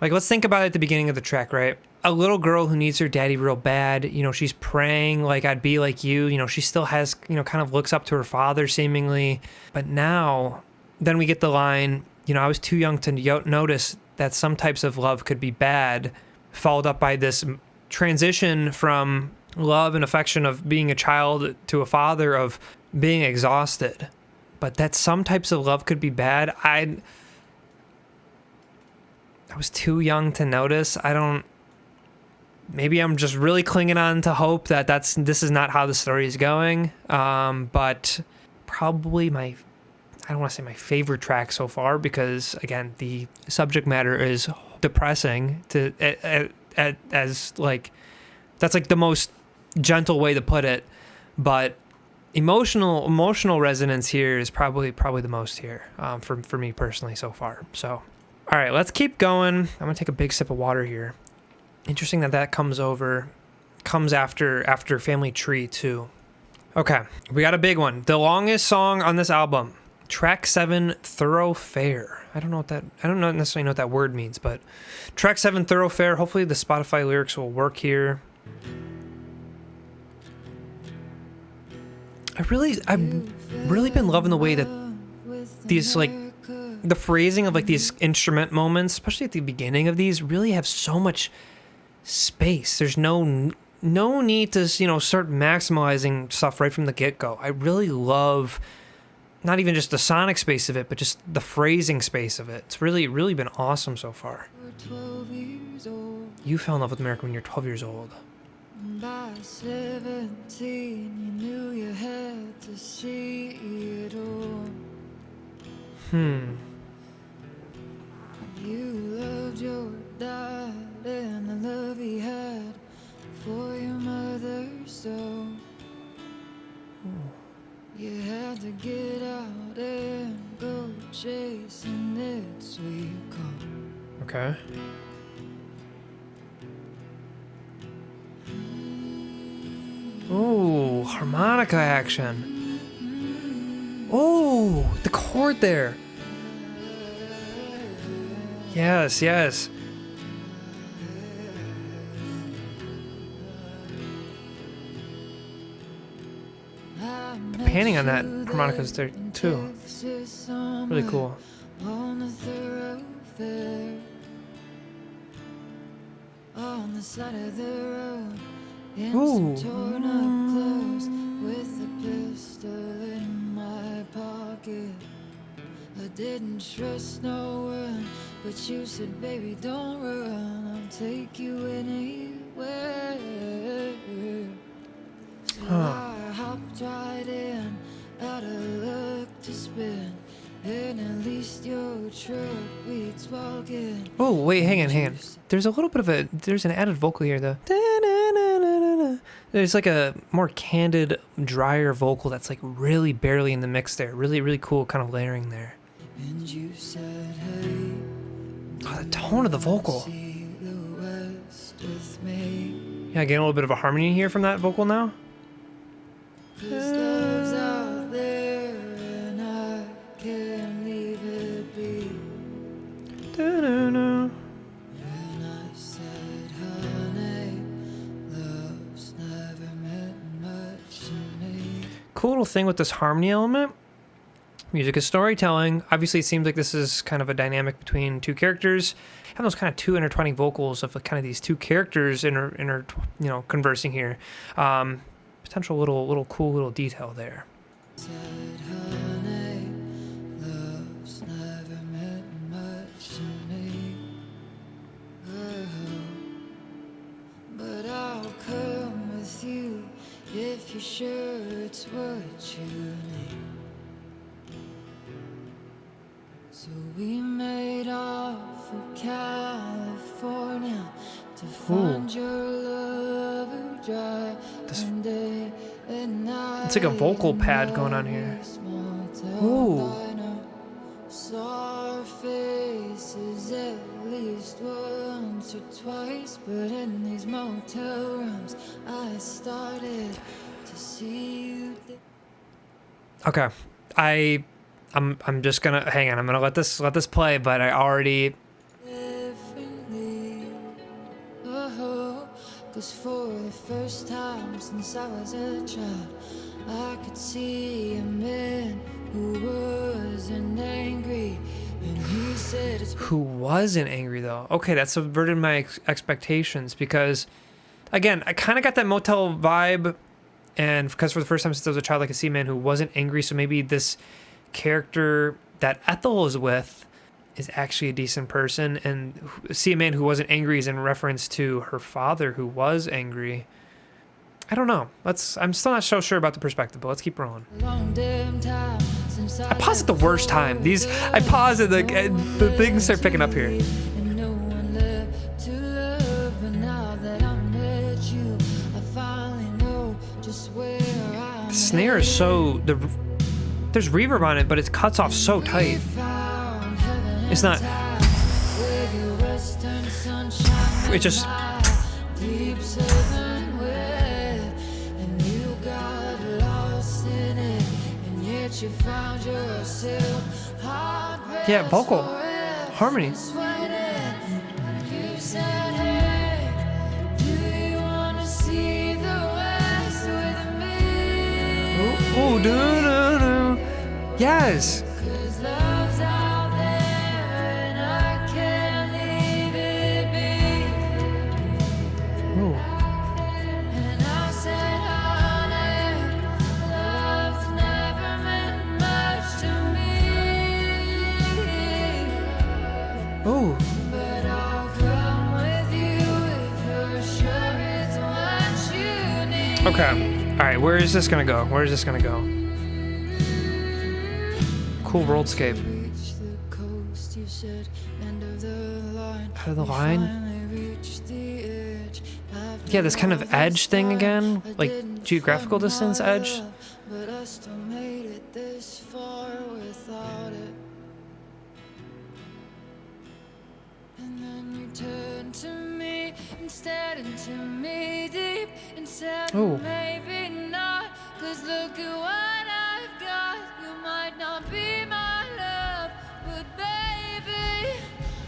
Like, let's think about it at the beginning of the track, right? A little girl who needs her daddy real bad, she's praying like I'd be like you, she still has, kind of looks up to her father seemingly. But now, then we get the line, I was too young to notice that some types of love could be bad, followed up by this transition from love and affection of being a child to a father of being exhausted. But that some types of love could be bad, I was too young to notice. Maybe I'm just really clinging on to hope that this is not how the story is going. But probably I don't want to say my favorite track so far, because again, the subject matter is depressing as like, that's like the most gentle way to put it. But emotional resonance here is probably the most here, for me personally so far. So, all right, let's keep going. I'm gonna take a big sip of water here. Interesting that comes after Family Tree too. Okay, we got a big one. The longest song on this album, track 7, Thoroughfare. I don't necessarily know what that word means, but track 7, Thoroughfare. Hopefully the Spotify lyrics will work here. I've really been loving the way that these, like, the phrasing of like these instrument moments, especially at the beginning of these, really have so much space. There's no need to, start maximizing stuff right from the get-go. I really love not even just the sonic space of it, but just the phrasing space of it. It's really been awesome so far. You fell in love with America when you're 12 years old. By 17, you knew you had to see it all. You loved your dad and the love he had for your mother, so you had to get out and go chasing it, so you called. Okay. Oh, harmonica action. Oh, the chord there. Yes. The panning on that harmonica's there too. Really cool. On the thoroughfare, on the side of the road, in some torn up clothes, with a pistol in my pocket. I didn't trust no one, but you said, baby, don't run, I'll take you anywhere. So I hopped right in, out of luck to spin, and at least your truck beats walking. Oh, wait, hang on. There's a little bit of there's an added vocal here, though. There's like a more candid, drier vocal that's like really barely in the mix there. Really cool kind of layering there. And you said, hey, oh, the tone of the vocal. Yeah, getting a little bit of a harmony here from that vocal now. 'Cause love's out there and I can't leave it be. Da-da-da. And I said, honey, love's never meant much to me. Cool little thing with this harmony element. Music is storytelling. Obviously, it seems like this is kind of a dynamic between two characters. Have those kind of two intertwining vocals of kind of these two characters conversing here. Potential little cool little detail there. Said, honey, love's never meant much to me. Oh, but I'll come with you if you're sure it's what you need. So we made off for California to find your lover dry one day and night. It's like a vocal pad going on here. Ooh. Saw our faces at least once or twice, but in these motel rooms I started to see you. Okay, I'm just gonna hang on. I'm gonna let this play, but I already. Differently, oh, 'cause for the first time since I was a child, I could see a man who wasn't angry, and he said it's. Who wasn't angry though? Okay, that subverted my expectations, because, again, I kind of got that motel vibe, and because for the first time since I was a child, I could see a man who wasn't angry. So maybe this character that Ethel is with is actually a decent person, and see a man who wasn't angry is in reference to her father who was angry. I don't know. I'm still not so sure about the perspective, but let's keep rolling. I pause at the worst time. I pause at the things start picking up here. The snare is there's reverb on it, but it cuts off so tight. It's not. It just. Yeah, vocal harmony. Oh, do. Yes. Ooh. Okay. All right. Where is this gonna go? Where is this gonna go? Cool worldscape. Out of the line. Yeah, this kind of edge thing again, like geographical distance edge. But I still made it this far without it. And then you turn to me instead, and to me deep inside. Maybe not, 'cause look at what I've got. You might not be my love, but baby,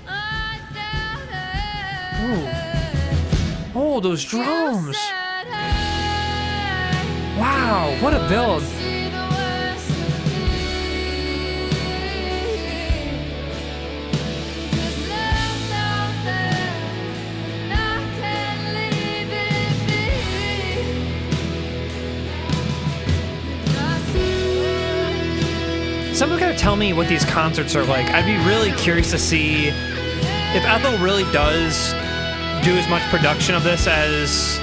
I doubt it. Oh, those drums. Wow, what a build. Someone gotta tell me what these concerts are like. I'd be really curious to see if Ethel really does do as much production of this as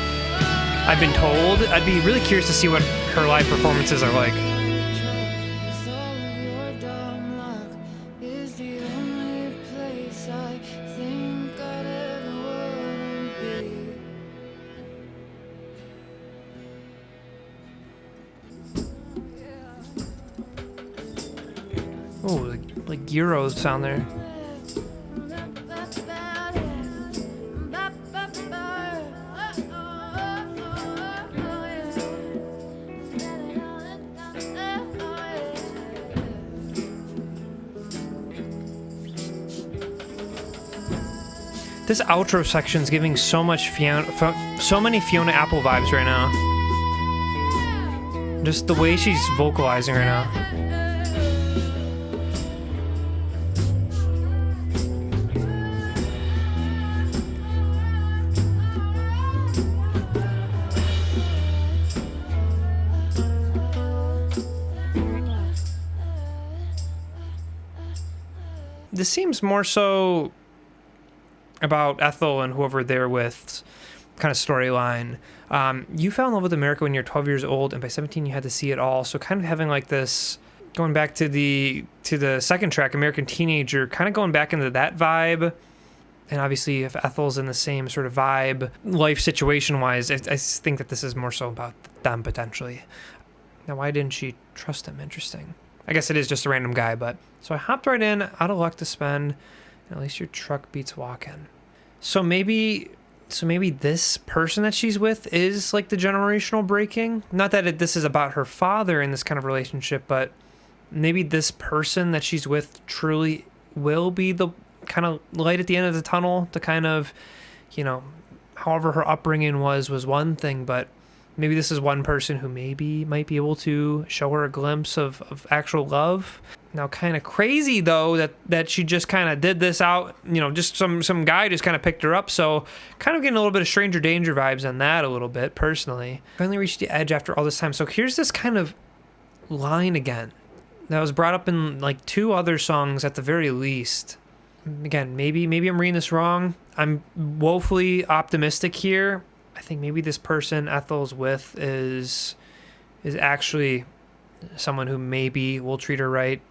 I've been told. I'd be really curious to see what her live performances are like. Oh, like gyros sound there. This outro section's giving so many Fiona Apple vibes right now. Just the way she's vocalizing right now. This seems more so about Ethel and whoever they're with kind of storyline. You fell in love with America when you're 12 years old, and by 17 you had to see it all. So kind of having like this, going back to the second track, American Teenager, kind of going back into that vibe. And obviously if Ethel's in the same sort of vibe, life situation-wise, I think that this is more so about them potentially. Now, why didn't she trust him? Interesting. I guess it is just a random guy, but... So I hopped right in, out of luck to spend, and at least your truck beats walking. So maybe this person that she's with is like the generational breaking. Not that this is about her father in this kind of relationship, but maybe this person that she's with truly will be the kind of light at the end of the tunnel to kind of, you know, however her upbringing was one thing, but maybe this is one person who maybe might be able to show her a glimpse of actual love. Now, kind of crazy, though, that she just kind of did this out, you know, just some guy just kind of picked her up. So kind of getting a little bit of Stranger Danger vibes on that a little bit, personally. Finally reached the edge after all this time. So here's this kind of line again that was brought up in like two other songs at the very least. again, maybe I'm reading this wrong. I'm woefully optimistic here. I think maybe this person Ethel's with is actually someone who maybe will treat her right.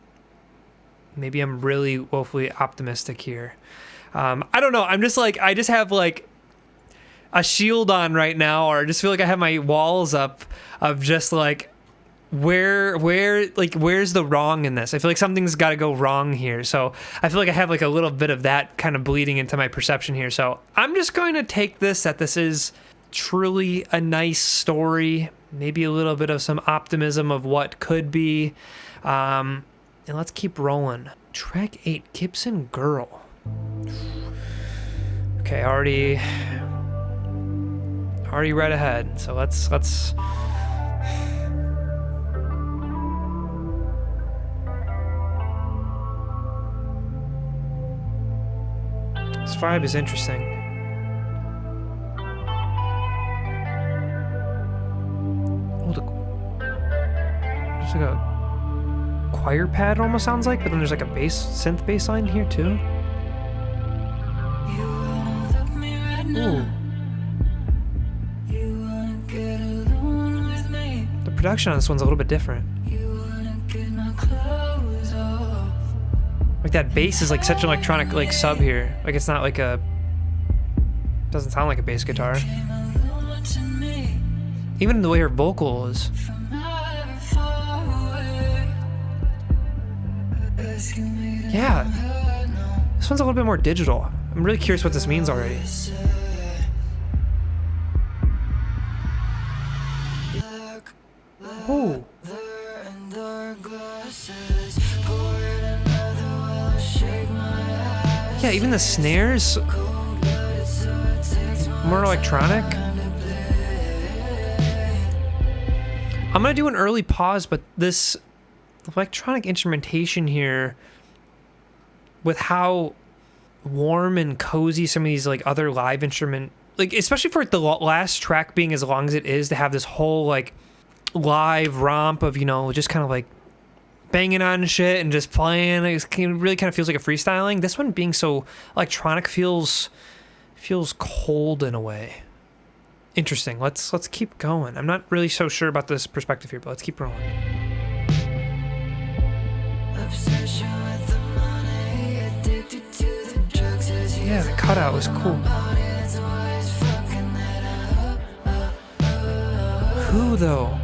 Maybe I'm really woefully optimistic here. I don't know. I just have like a shield on right now, or I just feel like I have my walls up of just like where's the wrong in this? I feel like something's got to go wrong here. So I feel like I have like a little bit of that kind of bleeding into my perception here. So I'm just going to take this that this is truly a nice story, maybe a little bit of some optimism of what could be. And let's keep rolling. Track 8, Gibson Girl. Okay, already read ahead. So let's this vibe is interesting. Oh, there's like a choir pad, it almost sounds like, but then there's like a synth bass line here too. Ooh. The production on this one's a little bit different. Like that bass is like such an electronic like sub here. Like it's not like doesn't sound like a bass guitar. Even the way her vocal is. Yeah, this one's a little bit more digital. I'm really curious what this means already. Ooh. Yeah, even the snares, more electronic. I'm gonna do an early pause, but this electronic instrumentation here, with how warm and cozy some of these like other live instrument, like especially for the last track being as long as it is, to have this whole like live romp of, you know, just kind of like banging on shit and just playing. It really kind of feels like a freestyling. This one being so electronic feels cold in a way. Interesting. Let's keep going. I'm not really so sure about this perspective here, but let's keep rolling. Yeah, the cutout was cool. Who though?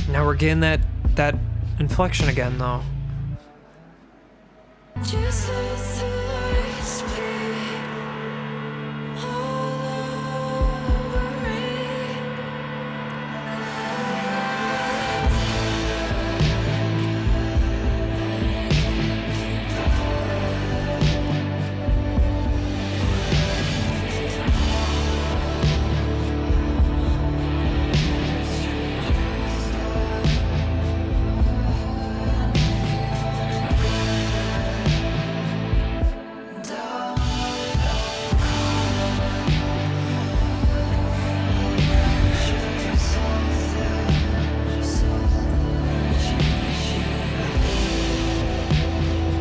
Now we're getting that inflection again, though. Just let the lights be all over me.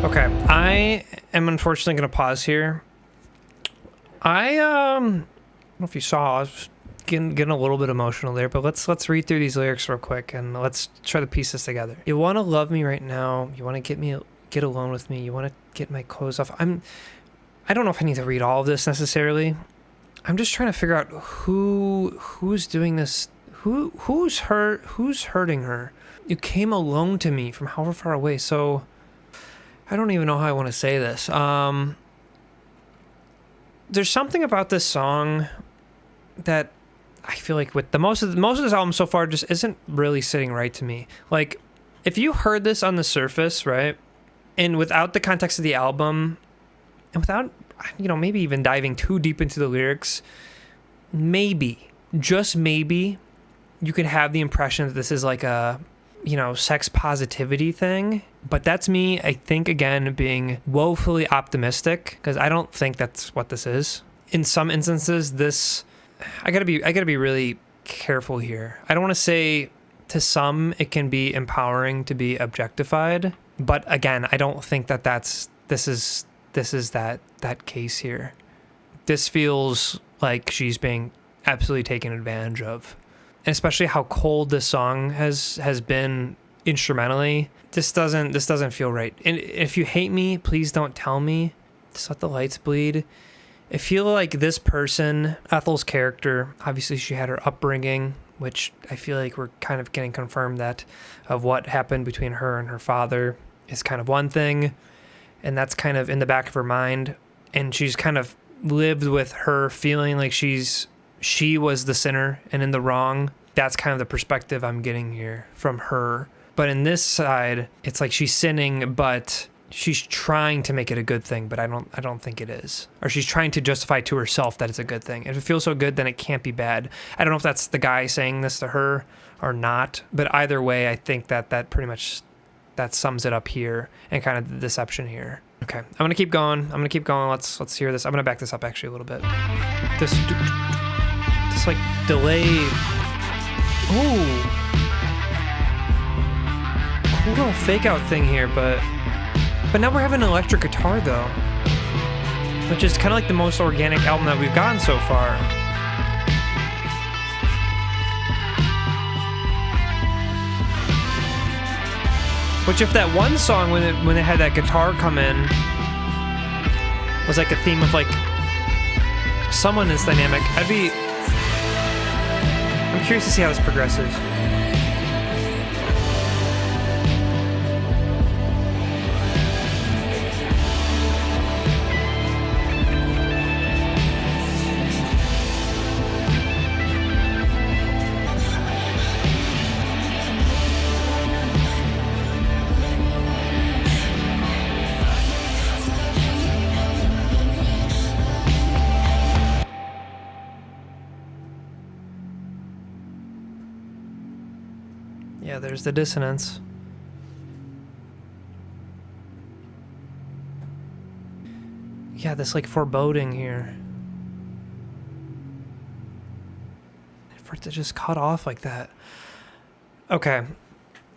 Okay, I am unfortunately going to pause here. I don't know if you saw, I was getting a little bit emotional there, but let's read through these lyrics real quick and let's try to piece this together. You want to love me right now. You want to get alone with me. You want to get my clothes off. I don't know if I need to read all of this necessarily. I'm just trying to figure out who's doing this. Who's hurting her. You came alone to me from however far away. So I don't even know how I want to say this. There's something about this song that I feel like with the most of this album so far just isn't really sitting right to me. Like, if you heard this on the surface, right, and without the context of the album, and without, you know, maybe even diving too deep into the lyrics, maybe, just maybe, you could have the impression that this is like a, you know, sex positivity thing. But that's me, I think, again, being woefully optimistic, because I don't think that's what this is. In some instances, this, I gotta be really careful here. I don't want to say to some it can be empowering to be objectified, but again, I don't think that this is that case here. This feels like she's being absolutely taken advantage of, and especially how cold this song has been instrumentally. This doesn't feel right. And if you hate me, please don't tell me. Just let the lights bleed. I feel like this person, Ethel's character, obviously she had her upbringing, which I feel like we're kind of getting confirmed that of what happened between her and her father is kind of one thing, and that's kind of in the back of her mind, and she's kind of lived with her feeling like she was the sinner and in the wrong. That's kind of the perspective I'm getting here from her. But in this side, it's like she's sinning, but she's trying to make it a good thing, but I don't think it is. Or she's trying to justify to herself that it's a good thing. If it feels so good, then it can't be bad. I don't know if that's the guy saying this to her or not, but either way, I think that pretty much that sums it up here and kind of the deception here. Okay, I'm gonna keep going. Let's hear this. I'm gonna back this up actually a little bit. This like delay. Ooh, cool little fake out thing here, but now we're having an electric guitar though, which is kind of like the most organic album that we've gotten so far. Which, if that one song when it had that guitar come in was like a theme of like someone in this dynamic, I'm curious to see how this progresses. Yeah, there's the dissonance. Yeah, this like foreboding here. For it to just cut off like that. Okay.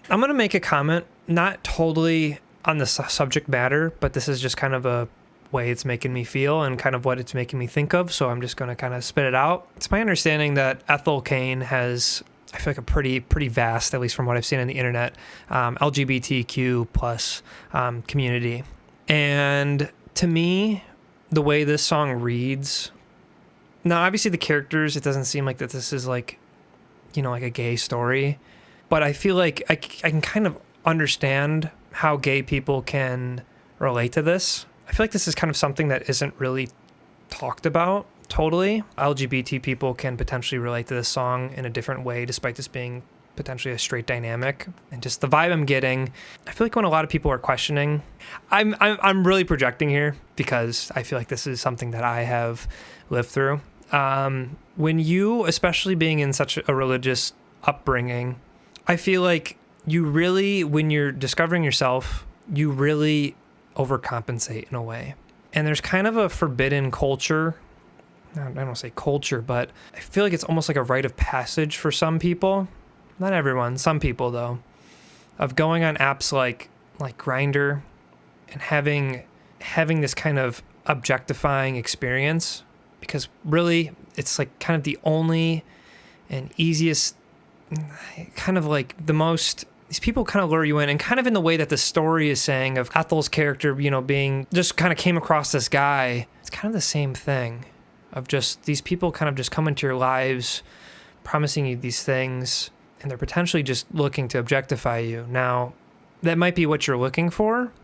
I'm going to make a comment, not totally on the subject matter, but this is just kind of a way it's making me feel and kind of what it's making me think of, so I'm just going to kind of spit it out. It's my understanding that Ethel Cain has, I feel like, a pretty vast, at least from what I've seen on the internet, LGBTQ plus community. And to me, the way this song reads, now obviously the characters, it doesn't seem like that this is like, you know, like a gay story, but I feel like I can kind of understand how gay people can relate to this. I feel like this is kind of something that isn't really talked about totally. LGBT people can potentially relate to this song in a different way, despite this being potentially a straight dynamic. And just the vibe I'm getting, I feel like when a lot of people are questioning, I'm really projecting here because I feel like this is something that I have lived through. When you, especially being in such a religious upbringing, I feel like you really, when you're discovering yourself, you really overcompensate in a way. And there's kind of a forbidden culture. I don't want to say culture, but I feel like it's almost like a rite of passage for some people. Not everyone, some people though, of going on apps like Grindr and having this kind of objectifying experience, because really it's like kind of the only and easiest, kind of like the most, these people kind of lure you in, and kind of in the way that the story is saying of Ethel's character, you know, being just kind of came across this guy. It's kind of the same thing of just these people kind of just come into your lives promising you these things, and they're potentially just looking to objectify you. Now, that might be what you're looking for,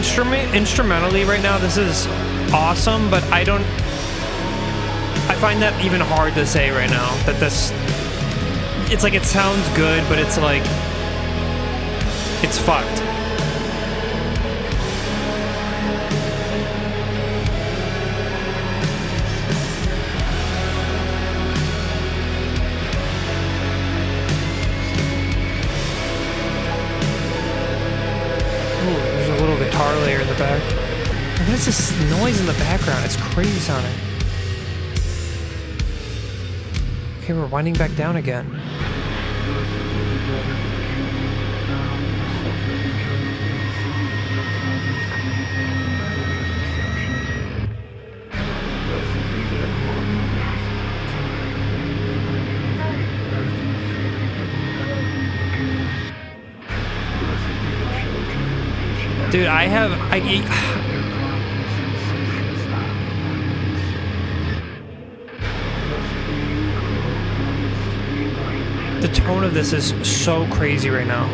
instrumentally right now, this is awesome, but I find that even hard to say right now, that this, it's like it sounds good, but it's like, it's fucked. Guitar layer in the back. What is this noise in the background? It's crazy sounding. Okay, we're winding back down again. Dude, the tone of this is so crazy right now.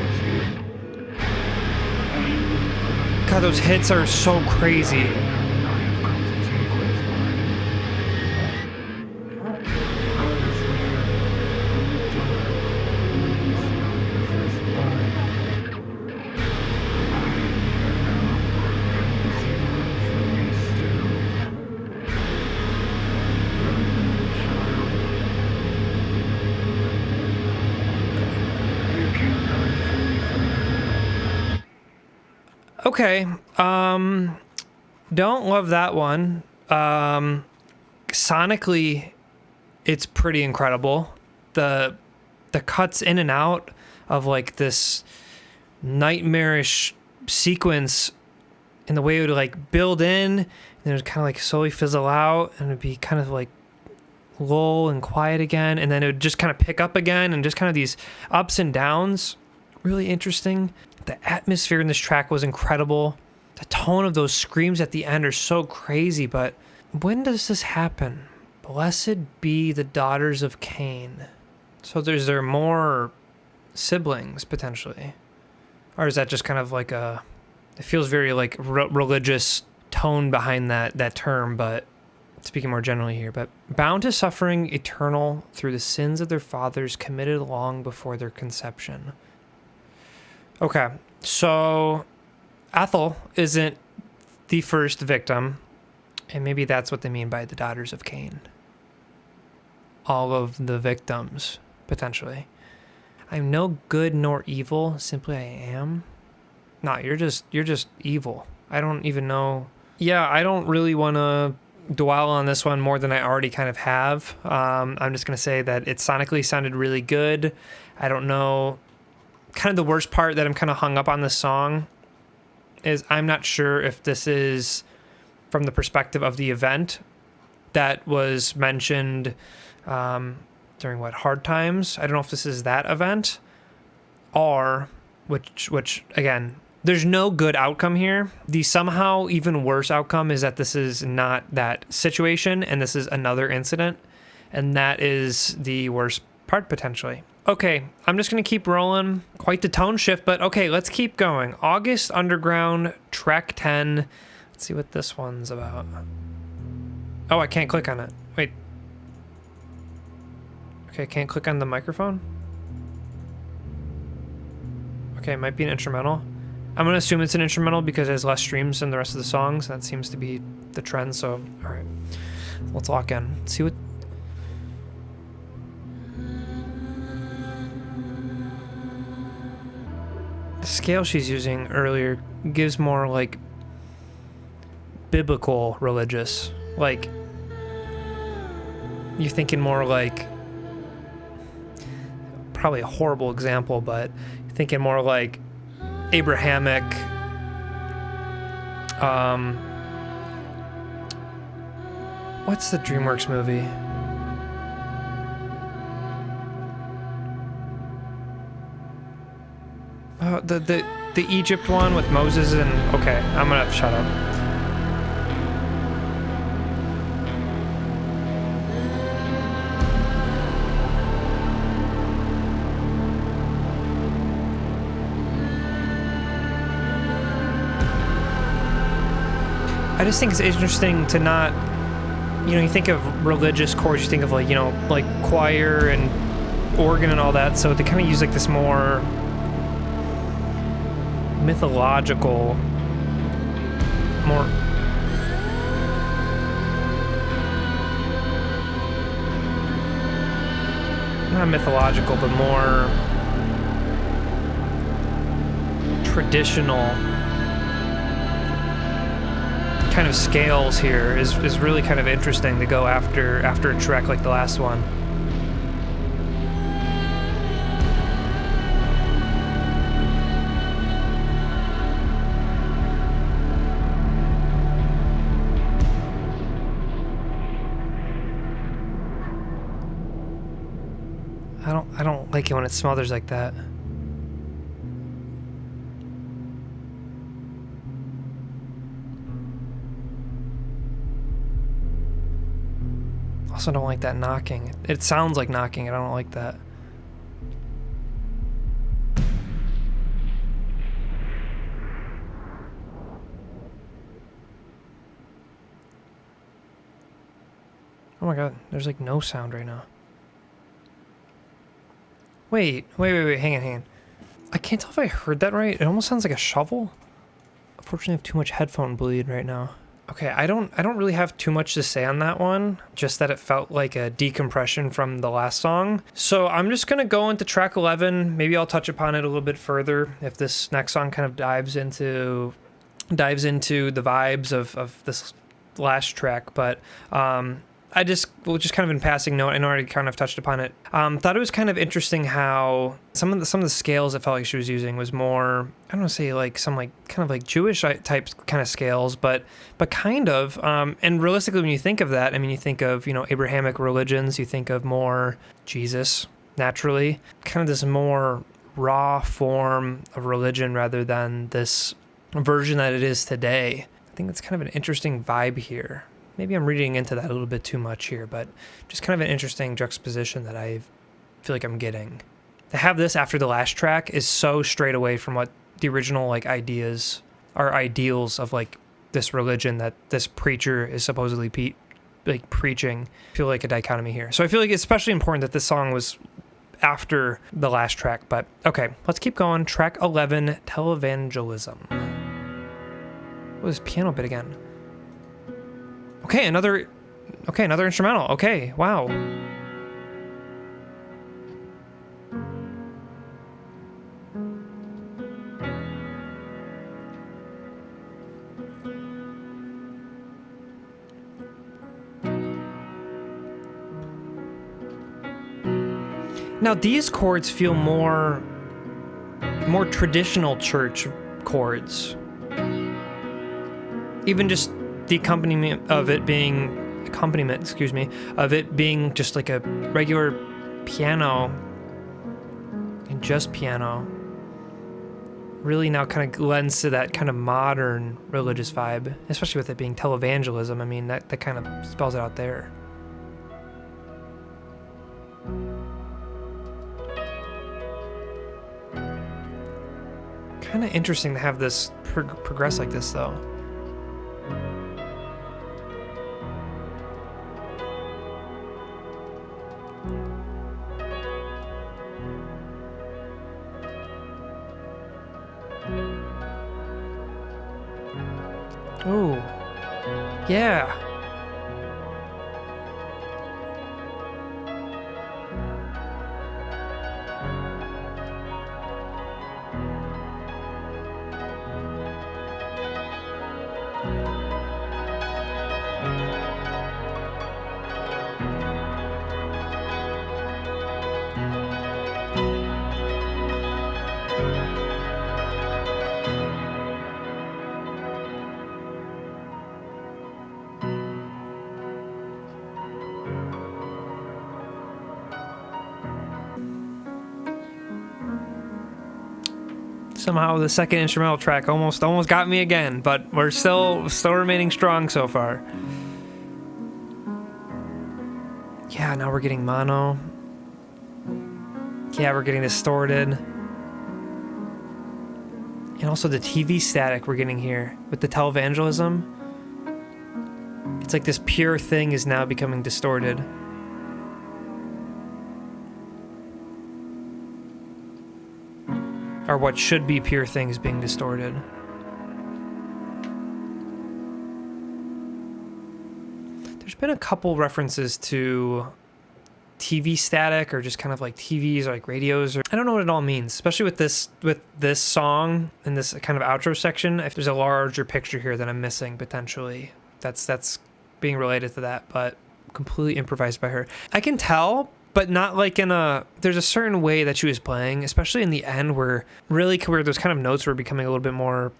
God, those hits are so crazy. Okay, don't love that one. Sonically, it's pretty incredible. The cuts in and out of like this nightmarish sequence and the way it would like build in and then it would kind of like slowly fizzle out and it'd be kind of like lull and quiet again, and then it would just kind of pick up again, and just kind of these ups and downs. Really interesting. The atmosphere in this track was incredible. The tone of those screams at the end are so crazy, but when does this happen? Blessed be the daughters of Cain. So is there more siblings, potentially? Or is that just kind of like it feels very like religious tone behind that term, but speaking more generally here, but bound to suffering eternal through the sins of their fathers committed long before their conception. Okay, so Ethel isn't the first victim, and maybe that's what they mean by the daughters of Cain. All of the victims, potentially. I'm no good nor evil, simply I am. No, you're just evil. I don't even know. Yeah, I don't really want to dwell on this one more than I already kind of have. I'm just going to say that it sonically sounded really good. I don't know. Kind of the worst part that I'm kind of hung up on this song is I'm not sure if this is from the perspective of the event that was mentioned during Hard Times. I don't know if this is that event or which again, there's no good outcome here. The somehow even worse outcome is that this is not that situation and this is another incident, and that is the worst part potentially. Okay, I'm just going to keep rolling. Quite the tone shift, but okay, let's keep going. August Underground, track 10. Let's see what this one's about. Oh, I can't click on it. Wait. Okay, I can't click on the microphone? Okay, it might be an instrumental. I'm going to assume it's an instrumental because it has less streams than the rest of the songs. That seems to be the trend, so alright. Let's lock in. Let's see what... The scale she's using earlier gives more like biblical religious. Like, you're thinking more like, probably a horrible example, but you're thinking more like Abrahamic, what's the DreamWorks movie? Oh, the Egypt one with Moses and... Okay, I'm gonna shut up. I just think it's interesting to not, you think of religious chords, you think of like, like choir and organ and all that. So they kind of use like this more mythological, more not mythological, but more traditional kind of scales here is really kind of interesting to go after a track like the last one. I don't like it when it smothers like that. Also don't like that knocking. It sounds like knocking, and I don't like that. Oh my god, there's like no sound right now. Wait, hang on. I can't tell if I heard that right. It almost sounds like a shovel. Unfortunately, I have too much headphone bleed right now. Okay, I don't really have too much to say on that one, just that it felt like a decompression from the last song. So I'm just gonna go into track 11. Maybe I'll touch upon it a little bit further if this next song kind of dives into the vibes of this last track. But just kind of in passing note, I know I already kind of touched upon it. Thought it was kind of interesting how some of the scales it felt like she was using was more, I don't want to say like some like kind of like Jewish type kind of scales, but kind of. And realistically, when you think of that, I mean, you think of, Abrahamic religions, you think of more Jesus, naturally, kind of this more raw form of religion rather than this version that it is today. I think it's kind of an interesting vibe here. Maybe I'm reading into that a little bit too much here, but just kind of an interesting juxtaposition that I feel like I'm getting. To have this after the last track is so straight away from what the original like ideas or ideals of like this religion that this preacher is supposedly preaching. I feel like a dichotomy here. So I feel like it's especially important that this song was after the last track. But okay, let's keep going. Track 11, Televangelism. What was this piano bit again? Okay, another instrumental. Okay, wow. Now these chords feel more traditional church chords. Even just the accompaniment of it being just like a regular piano and just piano really now kind of lends to that kind of modern religious vibe, especially with it being televangelism. I mean, that kind of spells it out there. Kind of interesting to have this progress like this though. Ooh, yeah. Somehow the second instrumental track almost got me again, but we're still remaining strong so far. Yeah, now we're getting mono. Yeah, we're getting distorted. And also the TV static we're getting here with the televangelism. It's like this pure thing is now becoming distorted. Or what should be pure thing is being distorted. There's been a couple references to TV static or just kind of like TVs or like radios, or I don't know what it all means, especially with this song and this kind of outro section. If there's a larger picture here that I'm missing potentially, that's being related to that, but completely improvised by her. I can tell, but not like there's a certain way that she was playing, especially in the end where those kind of notes were becoming a little bit more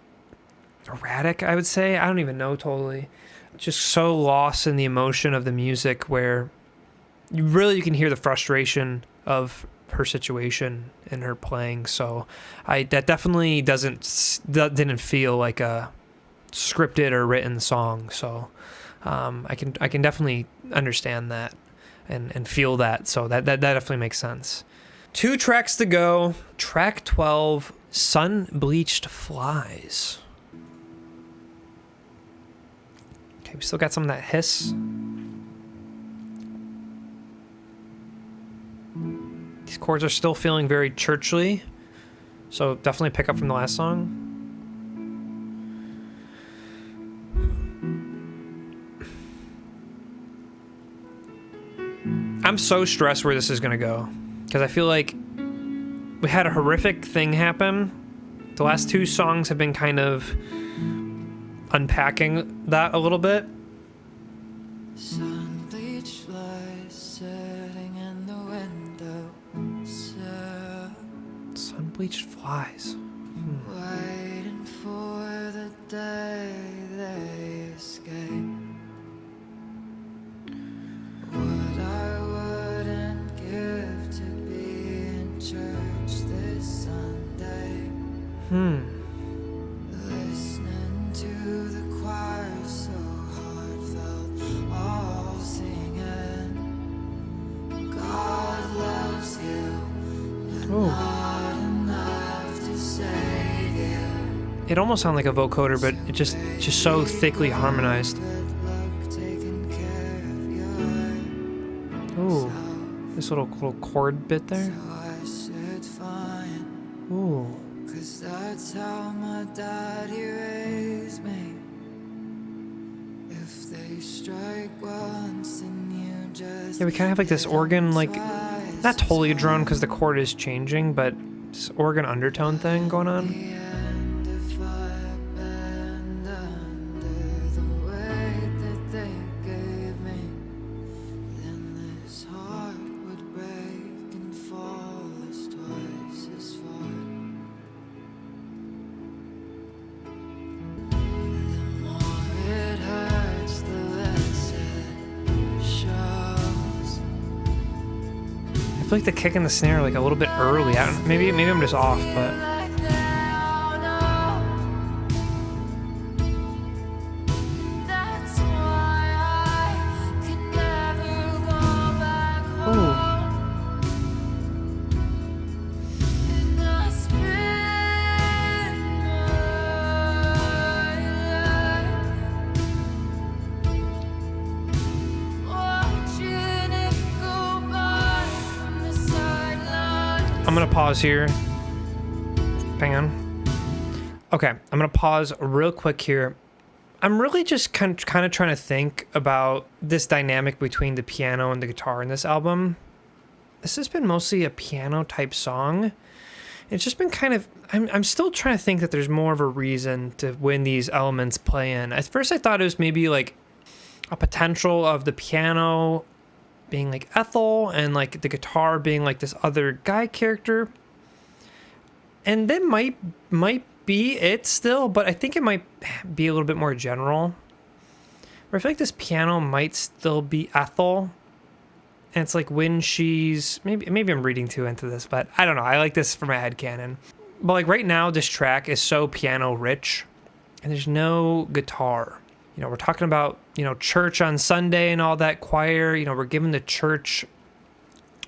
erratic, I would say. I don't even know totally. Just so lost in the emotion of the music where you can hear the frustration of her situation in her playing. So that definitely didn't feel like a scripted or written song. So I can definitely understand that and feel that. So that definitely makes sense. 2 tracks to go. Track 12, Sun Bleached Flies. Okay, we still got some of that hiss. These chords are still feeling very churchly, so definitely pick up from the last song. I'm so stressed where this is going to go, because I feel like we had a horrific thing happen. The last 2 songs have been kind of unpacking that a little bit. Sun bleached flies sitting in the window sill, Sun bleached flies. waiting for the day they escape. What I wouldn't give to be in church this Sunday, listening to the choir so heartfelt, all singing, God loves you, but not enough to save you. It almost sounded like a vocoder, but it just so thickly harmonized. Good luck taking care of your Ooh, this little chord bit there. so I said fine, Ooh. 'cause that's how my daddy raised me. If they strike once and you just Yeah, we kind of have like this organ, like, not totally a drone because the chord is changing, but this organ undertone thing going on. And if I bend under the weight that they gave me, then this heart would break and fall as twice as far. The more it hurts, the less it shows. I feel like the kick and the snare are like a little bit early. I don't, maybe I'm just off, but Like they all know. That's why I can never go back home. And I spend my life watching it go by from the sidelines. I'm gonna pause here. Hang on. Okay, I'm gonna pause real quick here. I'm really just kind of trying to think about this dynamic between the piano and the guitar in this album. This has been mostly a piano type song. It's just been kind of, I'm still trying to think that there's more of a reason to when these elements play in. At first I thought it was maybe like a potential of the piano being like Ethel and like the guitar being like this other guy character. And that might be it still, but I think it might be a little bit more general. Where I feel like this piano might still be Ethel. And it's like when she's, maybe I'm reading too into this, but I don't know. I like this for my headcanon. But like right now, this track is so piano rich and there's no guitar. You know, we're talking about, you know, church on Sunday and all that choir. You know, we're giving the church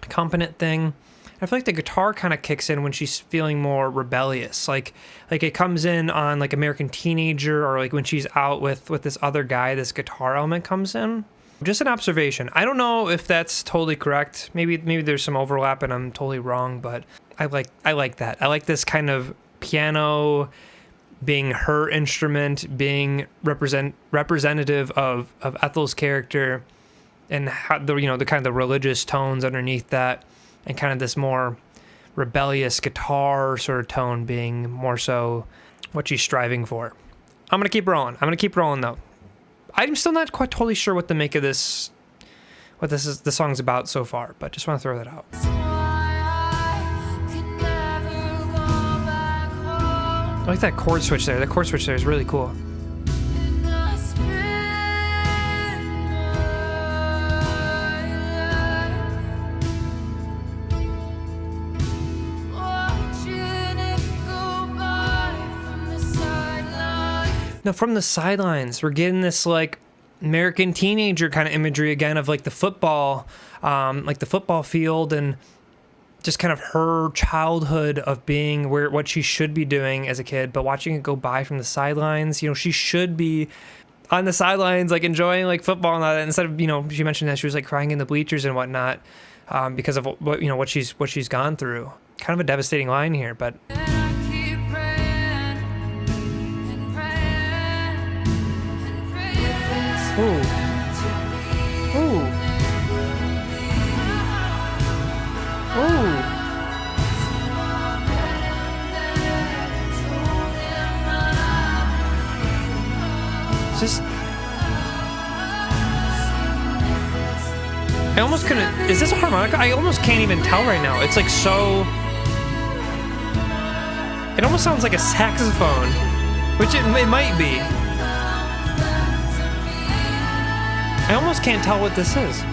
accompaniment thing. I feel like the guitar kind of kicks in when she's feeling more rebellious. Like it comes in on like American Teenager, or like when she's out with this other guy, this guitar element comes in. Just an observation. I don't know if that's totally correct. Maybe there's some overlap and I'm totally wrong, but I like that. I like this kind of piano being her instrument, being representative of Ethel's character, and how the kind of the religious tones underneath that, and kind of this more rebellious guitar sort of tone being more so what she's striving for. I'm gonna keep rolling though. I'm still not quite totally sure what to make of this, what the song's about so far, but just want to throw that out. I like that chord switch there. That chord switch there is really cool. Now, from the sidelines, we're getting this like American Teenager kind of imagery again of like the football field, and just kind of her childhood of being what she should be doing as a kid, but watching it go by from the sidelines. She should be on the sidelines, like enjoying like football and all that. Instead of, she mentioned that she was like crying in the bleachers and whatnot, because of what she's gone through. Kind of a devastating line here, but. Ooh. Ooh. Ooh. Just. I almost couldn't. Is this a harmonica? I almost can't even tell right now. It's like so. It almost sounds like a saxophone, which it might be. I almost can't tell what this is.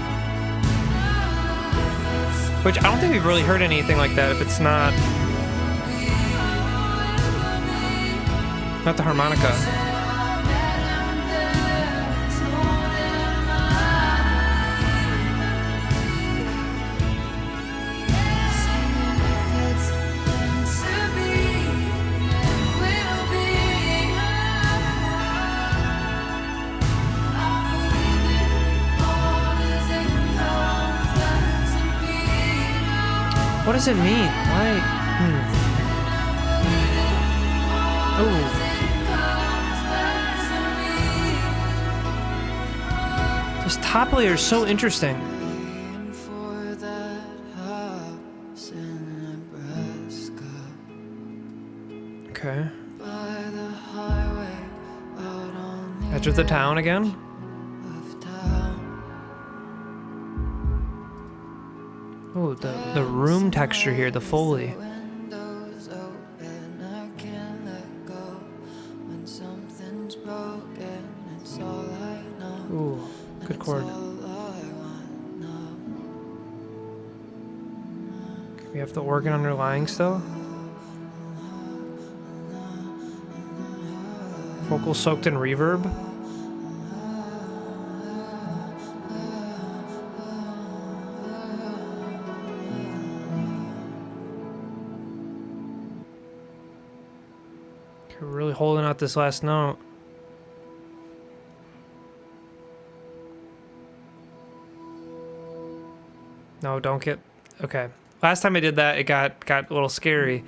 Which I don't think we've really heard anything like that if it's not the harmonica. What does it mean? Why? Oh. This top layer is so interesting. Okay. Edge of the town again? Oh, the room texture here, the Foley. Ooh, good chord. We have the organ underlying still. Vocal soaked in reverb. We're really holding out this last note. No, don't get... Okay. Last time I did that, it got a little scary.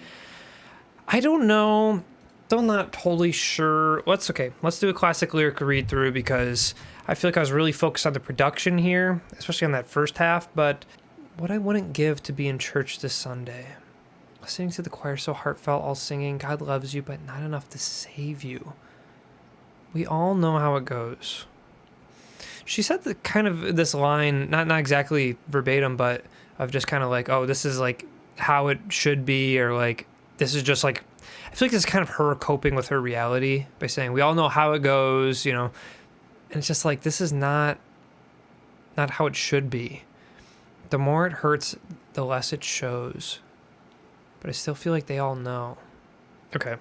I don't know. Still not totally sure. Let's do a classic lyric read through, because I feel like I was really focused on the production here, especially on that first half. But what I wouldn't give to be in church this Sunday. Listening to the choir so heartfelt, all singing, God loves you, but not enough to save you. We all know how it goes. She said the kind of this line, not exactly verbatim, but of just kind of like, oh, this is like how it should be, or like, this is just like, I feel like this is kind of her coping with her reality by saying, we all know how it goes, and it's just like, this is not how it should be. The more it hurts, the less it shows. But I still feel like they all know. Okay,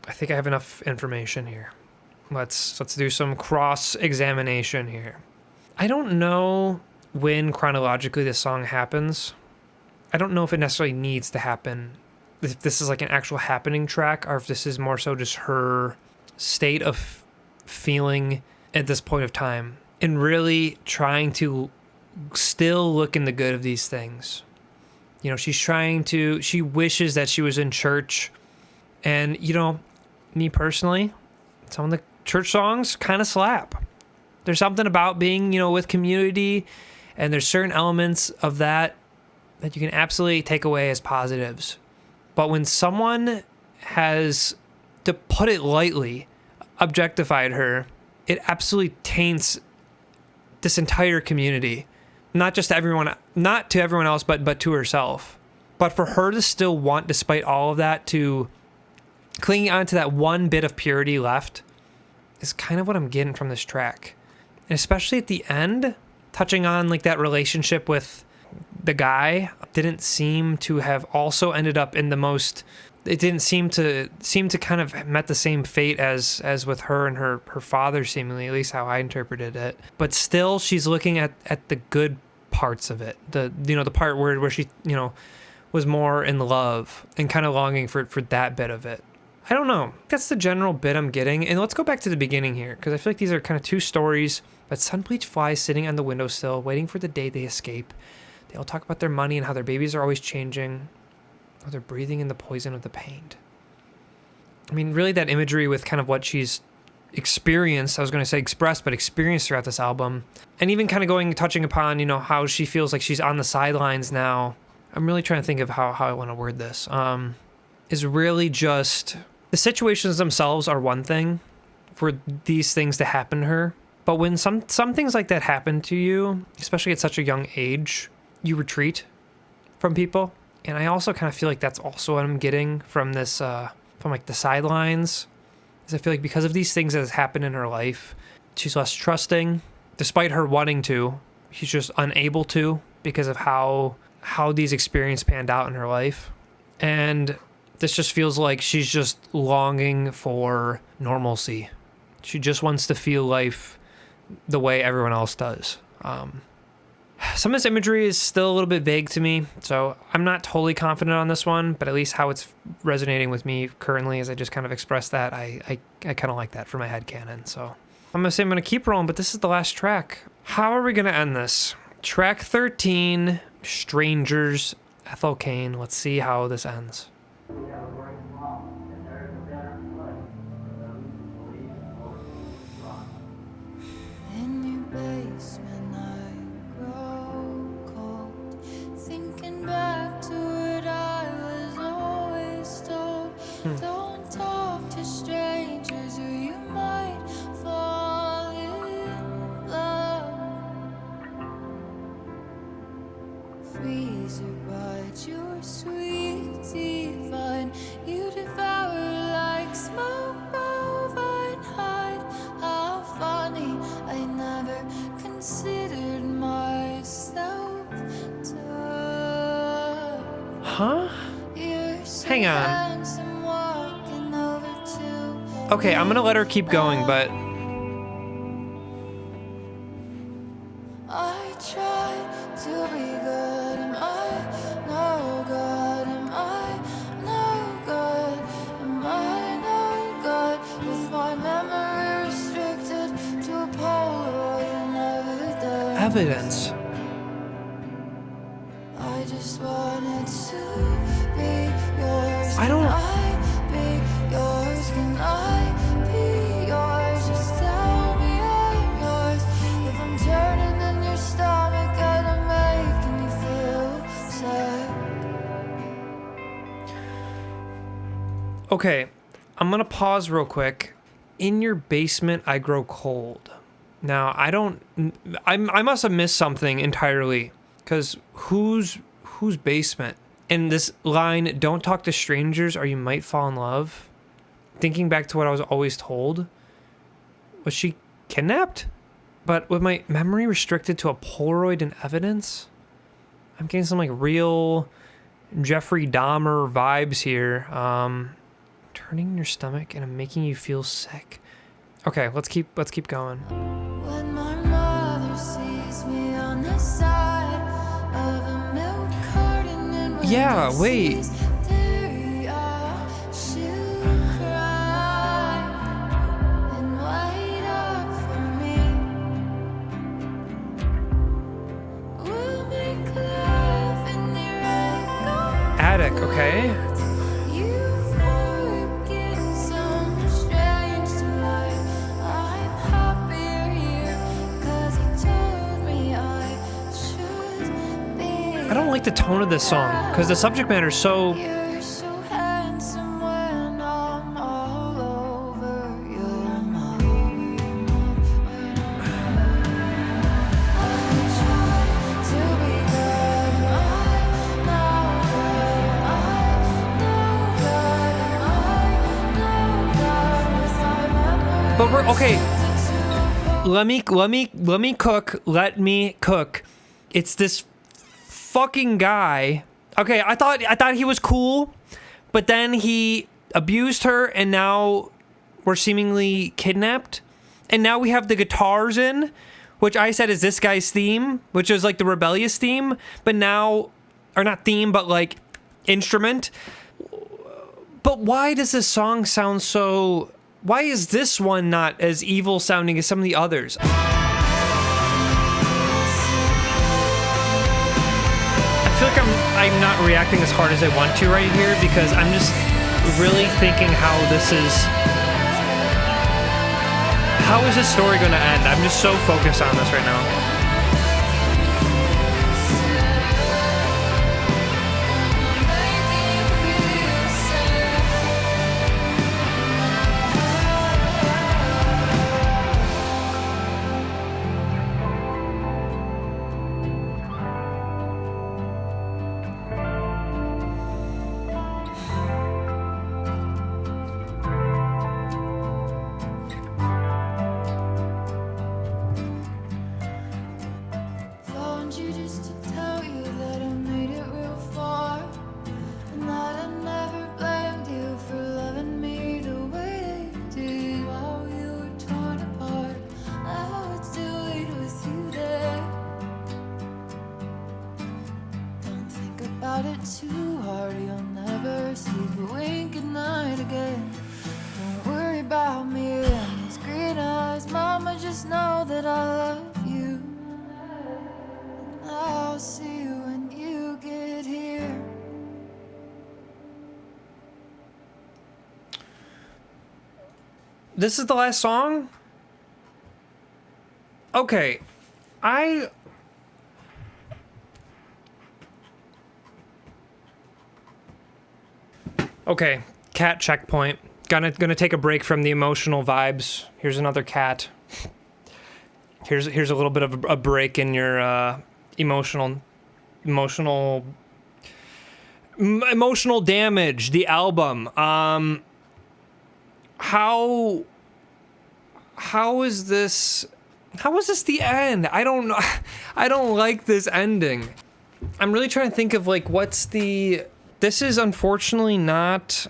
I think I have enough information here. Let's do some cross-examination here. I don't know when chronologically this song happens. I don't know if it necessarily needs to happen, if this is like an actual happening track, or if this is more so just her state of feeling at this point of time, and really trying to still look in the good of these things. You know, she wishes that she was in church. And, you know, me personally, some of the church songs kind of slap. There's something about being, you know, with community, and there's certain elements of that you can absolutely take away as positives. But when someone has, to put it lightly, objectified her, it absolutely taints this entire community. Not just to everyone, not to everyone else, but to herself. But for her to still want, despite all of that, to cling on to that one bit of purity left is kind of what I'm getting from this track. And especially at the end, touching on like that relationship with the guy didn't seem to have also ended up in the most, it didn't seem to kind of met the same fate as with her and her father, seemingly, at least how I interpreted it. But still, she's looking at the good parts of it, the part where she, you know, was more in love and kind of longing for that bit of it. I don't know. That's the general bit I'm getting. And let's go back to the beginning here, because I feel like these are kind of two stories. But sun-bleached flies sitting on the windowsill, waiting for the day they escape. They all talk about their money and how their babies are always changing, how they're breathing in the poison of the paint. I mean, really that imagery with kind of what she's experienced, I was going to say expressed, but experienced throughout this album. And even kind of touching upon, you know, how she feels like she's on the sidelines now. I'm really trying to think of how I want to word this. Is really just, the situations themselves are one thing for these things to happen to her. But when some things like that happen to you, especially at such a young age, you retreat from people. And I also kind of feel like that's also what I'm getting from this, from like the sidelines. Is I feel like because of these things that has happened in her life, she's less trusting, despite her wanting to. She's just unable to because of how these experiences panned out in her life. And this just feels like she's just longing for normalcy. She just wants to feel life the way everyone else does. Some of this imagery is still a little bit vague to me, so I'm not totally confident on this one, but at least how it's resonating with me currently as I just kind of expressed that, I kind of like that for my headcanon. So I'm going to say I'm going to keep rolling, but this is the last track. How are we going to end this? Track 13, Strangers, Ethel Cain. Let's see how this ends. Don't talk to strangers or you might fall in love. Freezer bite your sweet divine. You devour like smoke bovine hide. How funny, I never considered myself tough. Huh? Hang on. Okay, I'm gonna let her keep going, but I try to be good. Am I no good? Am I no good? Am I no good? With my memory restricted to a Polaroid and evidence. evidence. I just wanted to be yours. I don't. Can I be yours? Can I be yours? Just tell me I'm yours. If I'm turning in your stomach and I'm making you feel sad. Okay, I'm gonna pause real quick. In your basement, I grow cold. Now, I must have missed something entirely, because whose basement? And this line, don't talk to strangers or you might fall in love. Thinking back to what I was always told, was she kidnapped? But with my memory restricted to a Polaroid and evidence, I'm getting some like real Jeffrey Dahmer vibes here. Turning in your stomach and I'm making you feel sick. Okay, let's keep going. When my mother sees me on the side of a milk carton Yeah, wait. Attic, okay. I don't like the tone of this song because the subject matter is so. But we're okay. Let me cook. Let me cook. It's this fucking guy. Okay, I thought he was cool, but then he abused her, and now we're seemingly kidnapped. And now we have the guitars in, which I said is this guy's theme, which is like the rebellious theme. But now, or not theme, but like instrument. But why does this song sound so? Why is this one not as evil sounding as some of the others? I feel like I'm not reacting as hard as I want to right here because I'm just really thinking how is this story going to end? I'm just so focused on this right now. Too hard, you'll never sleep a wink at night again. Don't worry about me and these green eyes, mama, just know that I love you. And I'll see you when you get here. This is the last song? Okay, Okay, cat checkpoint. Gonna take a break from the emotional vibes. Here's another cat. Here's a little bit of a break in your emotional damage. The album. How is this the end? I don't know. I don't like this ending. I'm really trying to think of like this is unfortunately not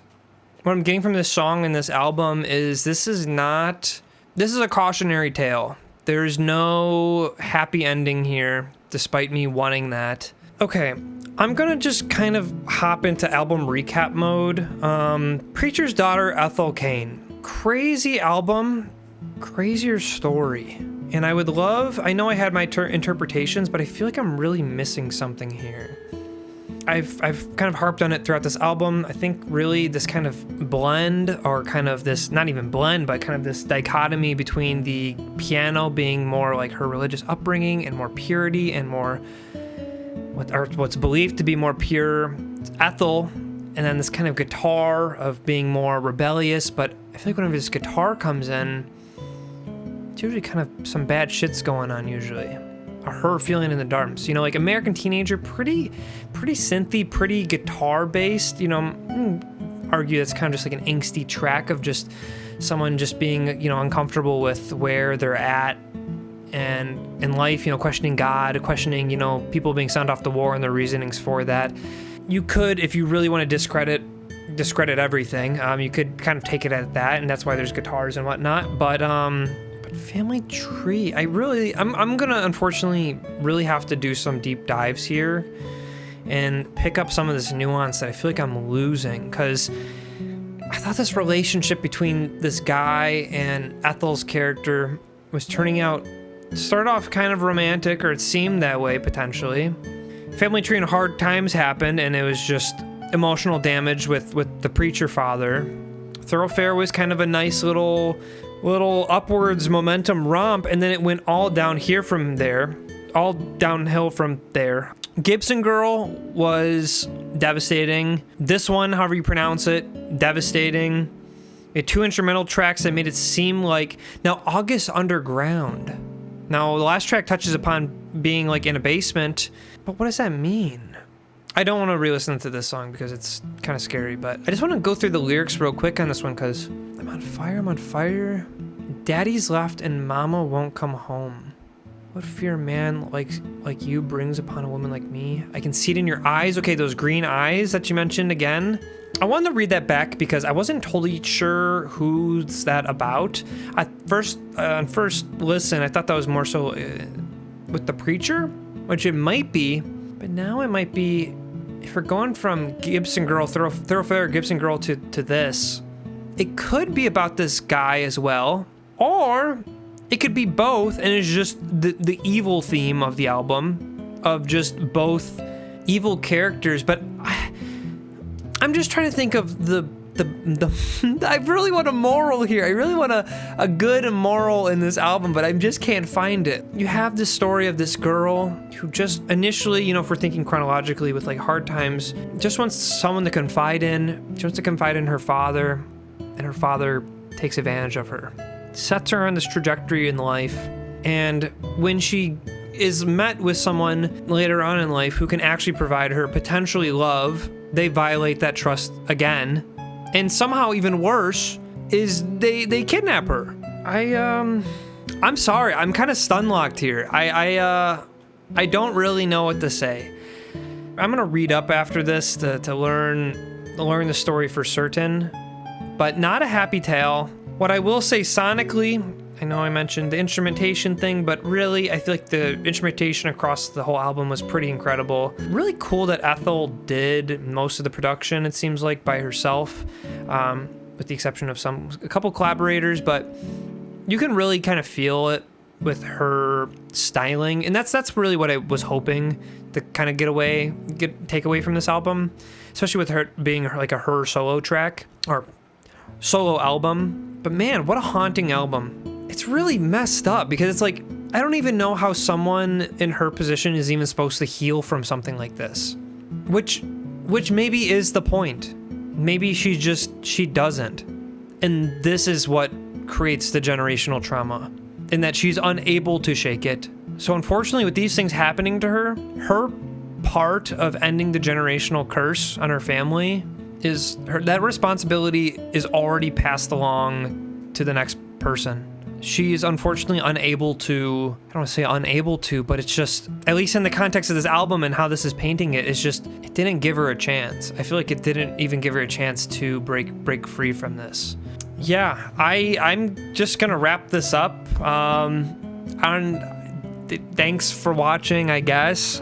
what I'm getting from this song and this album is this is a cautionary tale. There's no happy ending here, despite me wanting that. Okay, I'm gonna just kind of hop into album recap mode. Preacher's Daughter, Ethel Cain. Crazy album, crazier story. And I know I had my interpretations, but I feel like I'm really missing something here. I've kind of harped on it throughout this album. I think really this kind of blend, or kind of this, not even blend, but kind of this dichotomy between the piano being more like her religious upbringing and more purity and more what's believed to be more pure Ethel, and then this kind of guitar of being more rebellious. But I feel like whenever this guitar comes in, it's usually kind of some bad shit's going on usually. Her feeling in the dumps, like American Teenager, pretty synthy, pretty guitar based, argue that's kind of just like an angsty track of just someone just being, uncomfortable with where they're at and in life, questioning God, questioning, people being sent off to war and their reasonings for that. You could, if you really want to discredit everything, you could kind of take it at that, and that's why there's guitars and whatnot. But Family Tree, I'm gonna unfortunately really have to do some deep dives here and pick up some of this nuance that I feel like I'm losing, because I thought this relationship between this guy and Ethel's character was turning out, started off kind of romantic, or it seemed that way potentially. Family tree and hard times happened, and it was just emotional damage with the preacher father. Thoroughfare was kind of a nice little upwards momentum romp, and then it went all down here from there, all downhill from there. Gibson Girl was devastating. This one, however you pronounce it, devastating. It had 2 instrumental tracks that made it seem like, now August Underground. Now the last track touches upon being like in a basement, but what does that mean? I don't want to re-listen to this song because it's kind of scary, but I just want to go through the lyrics real quick on this one, because I'm on fire. Daddy's left and mama won't come home. What fear a man like you brings upon a woman like me? I can see it in your eyes. Okay, those green eyes that you mentioned again. I wanted to read that back because I wasn't totally sure who's that about. At first, on first listen, I thought that was more so with the preacher, which it might be, but now it might be, if we're going from Gibson Girl, Thoroughfare Gibson Girl to this, it could be about this guy as well, or it could be both, and it's just the evil theme of the album, of just both evil characters. But I'm just trying to think of the I really want a moral here. I really want a good moral in this album, but I just can't find it. You have this story of this girl who just initially, you know, if we're thinking chronologically with like hard times, just wants someone to confide in. She wants to confide in her father, and her father takes advantage of her. Sets her on this trajectory in life, and when she is met with someone later on in life who can actually provide her potentially love, they violate that trust again, and somehow even worse is they kidnap her. I'm sorry, I'm kind of stun-locked here. I don't really know what to say. I'm gonna read up after this to learn the story for certain, but not a happy tale. What I will say sonically, I know I mentioned the instrumentation thing, but really I feel like the instrumentation across the whole album was pretty incredible. Really cool that Ethel did most of the production, it seems like, by herself, with the exception of a couple collaborators, but you can really kind of feel it with her styling, and that's really what I was hoping to kind of take away from this album, especially with her being like her solo track or solo album. But man, what a haunting album. It's really messed up because it's like, I don't even know how someone in her position is even supposed to heal from something like this, which maybe is the point. Maybe she doesn't. And this is what creates the generational trauma, in that she's unable to shake it. So unfortunately, with these things happening to her part of ending the generational curse on her family is that responsibility is already passed along to the next person. She is unfortunately unable to, I don't want to say unable to, but it's just, at least in the context of this album and how this is painting it, it's just, it didn't give her a chance. I feel like it didn't even give her a chance to break free from this. Yeah, I'm just gonna wrap this up. Thanks for watching, I guess.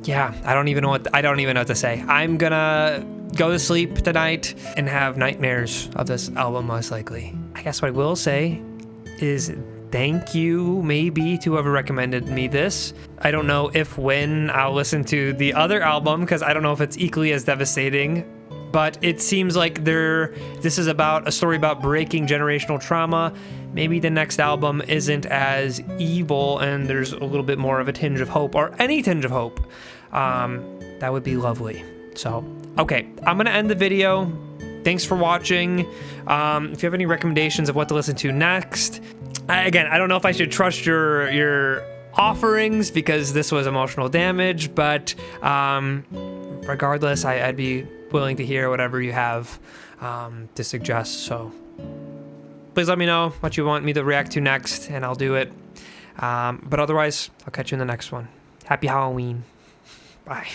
Yeah, I don't even know what to say. I'm gonna go to sleep tonight and have nightmares of this album, most likely. I guess what I will say is thank you, maybe, to whoever recommended me this. I don't know when I'll listen to the other album, because I don't know if it's equally as devastating, but it seems like this is about a story about breaking generational trauma. Maybe the next album isn't as evil and there's a little bit more of a tinge of hope, or any tinge of hope. That would be lovely. So, okay, I'm gonna end the video. Thanks for watching. If you have any recommendations of what to listen to next, I don't know if I should trust your offerings because this was emotional damage, but regardless, I'd be willing to hear whatever you have to suggest. So please let me know what you want me to react to next, and I'll do it. But otherwise, I'll catch you in the next one. Happy Halloween. Bye.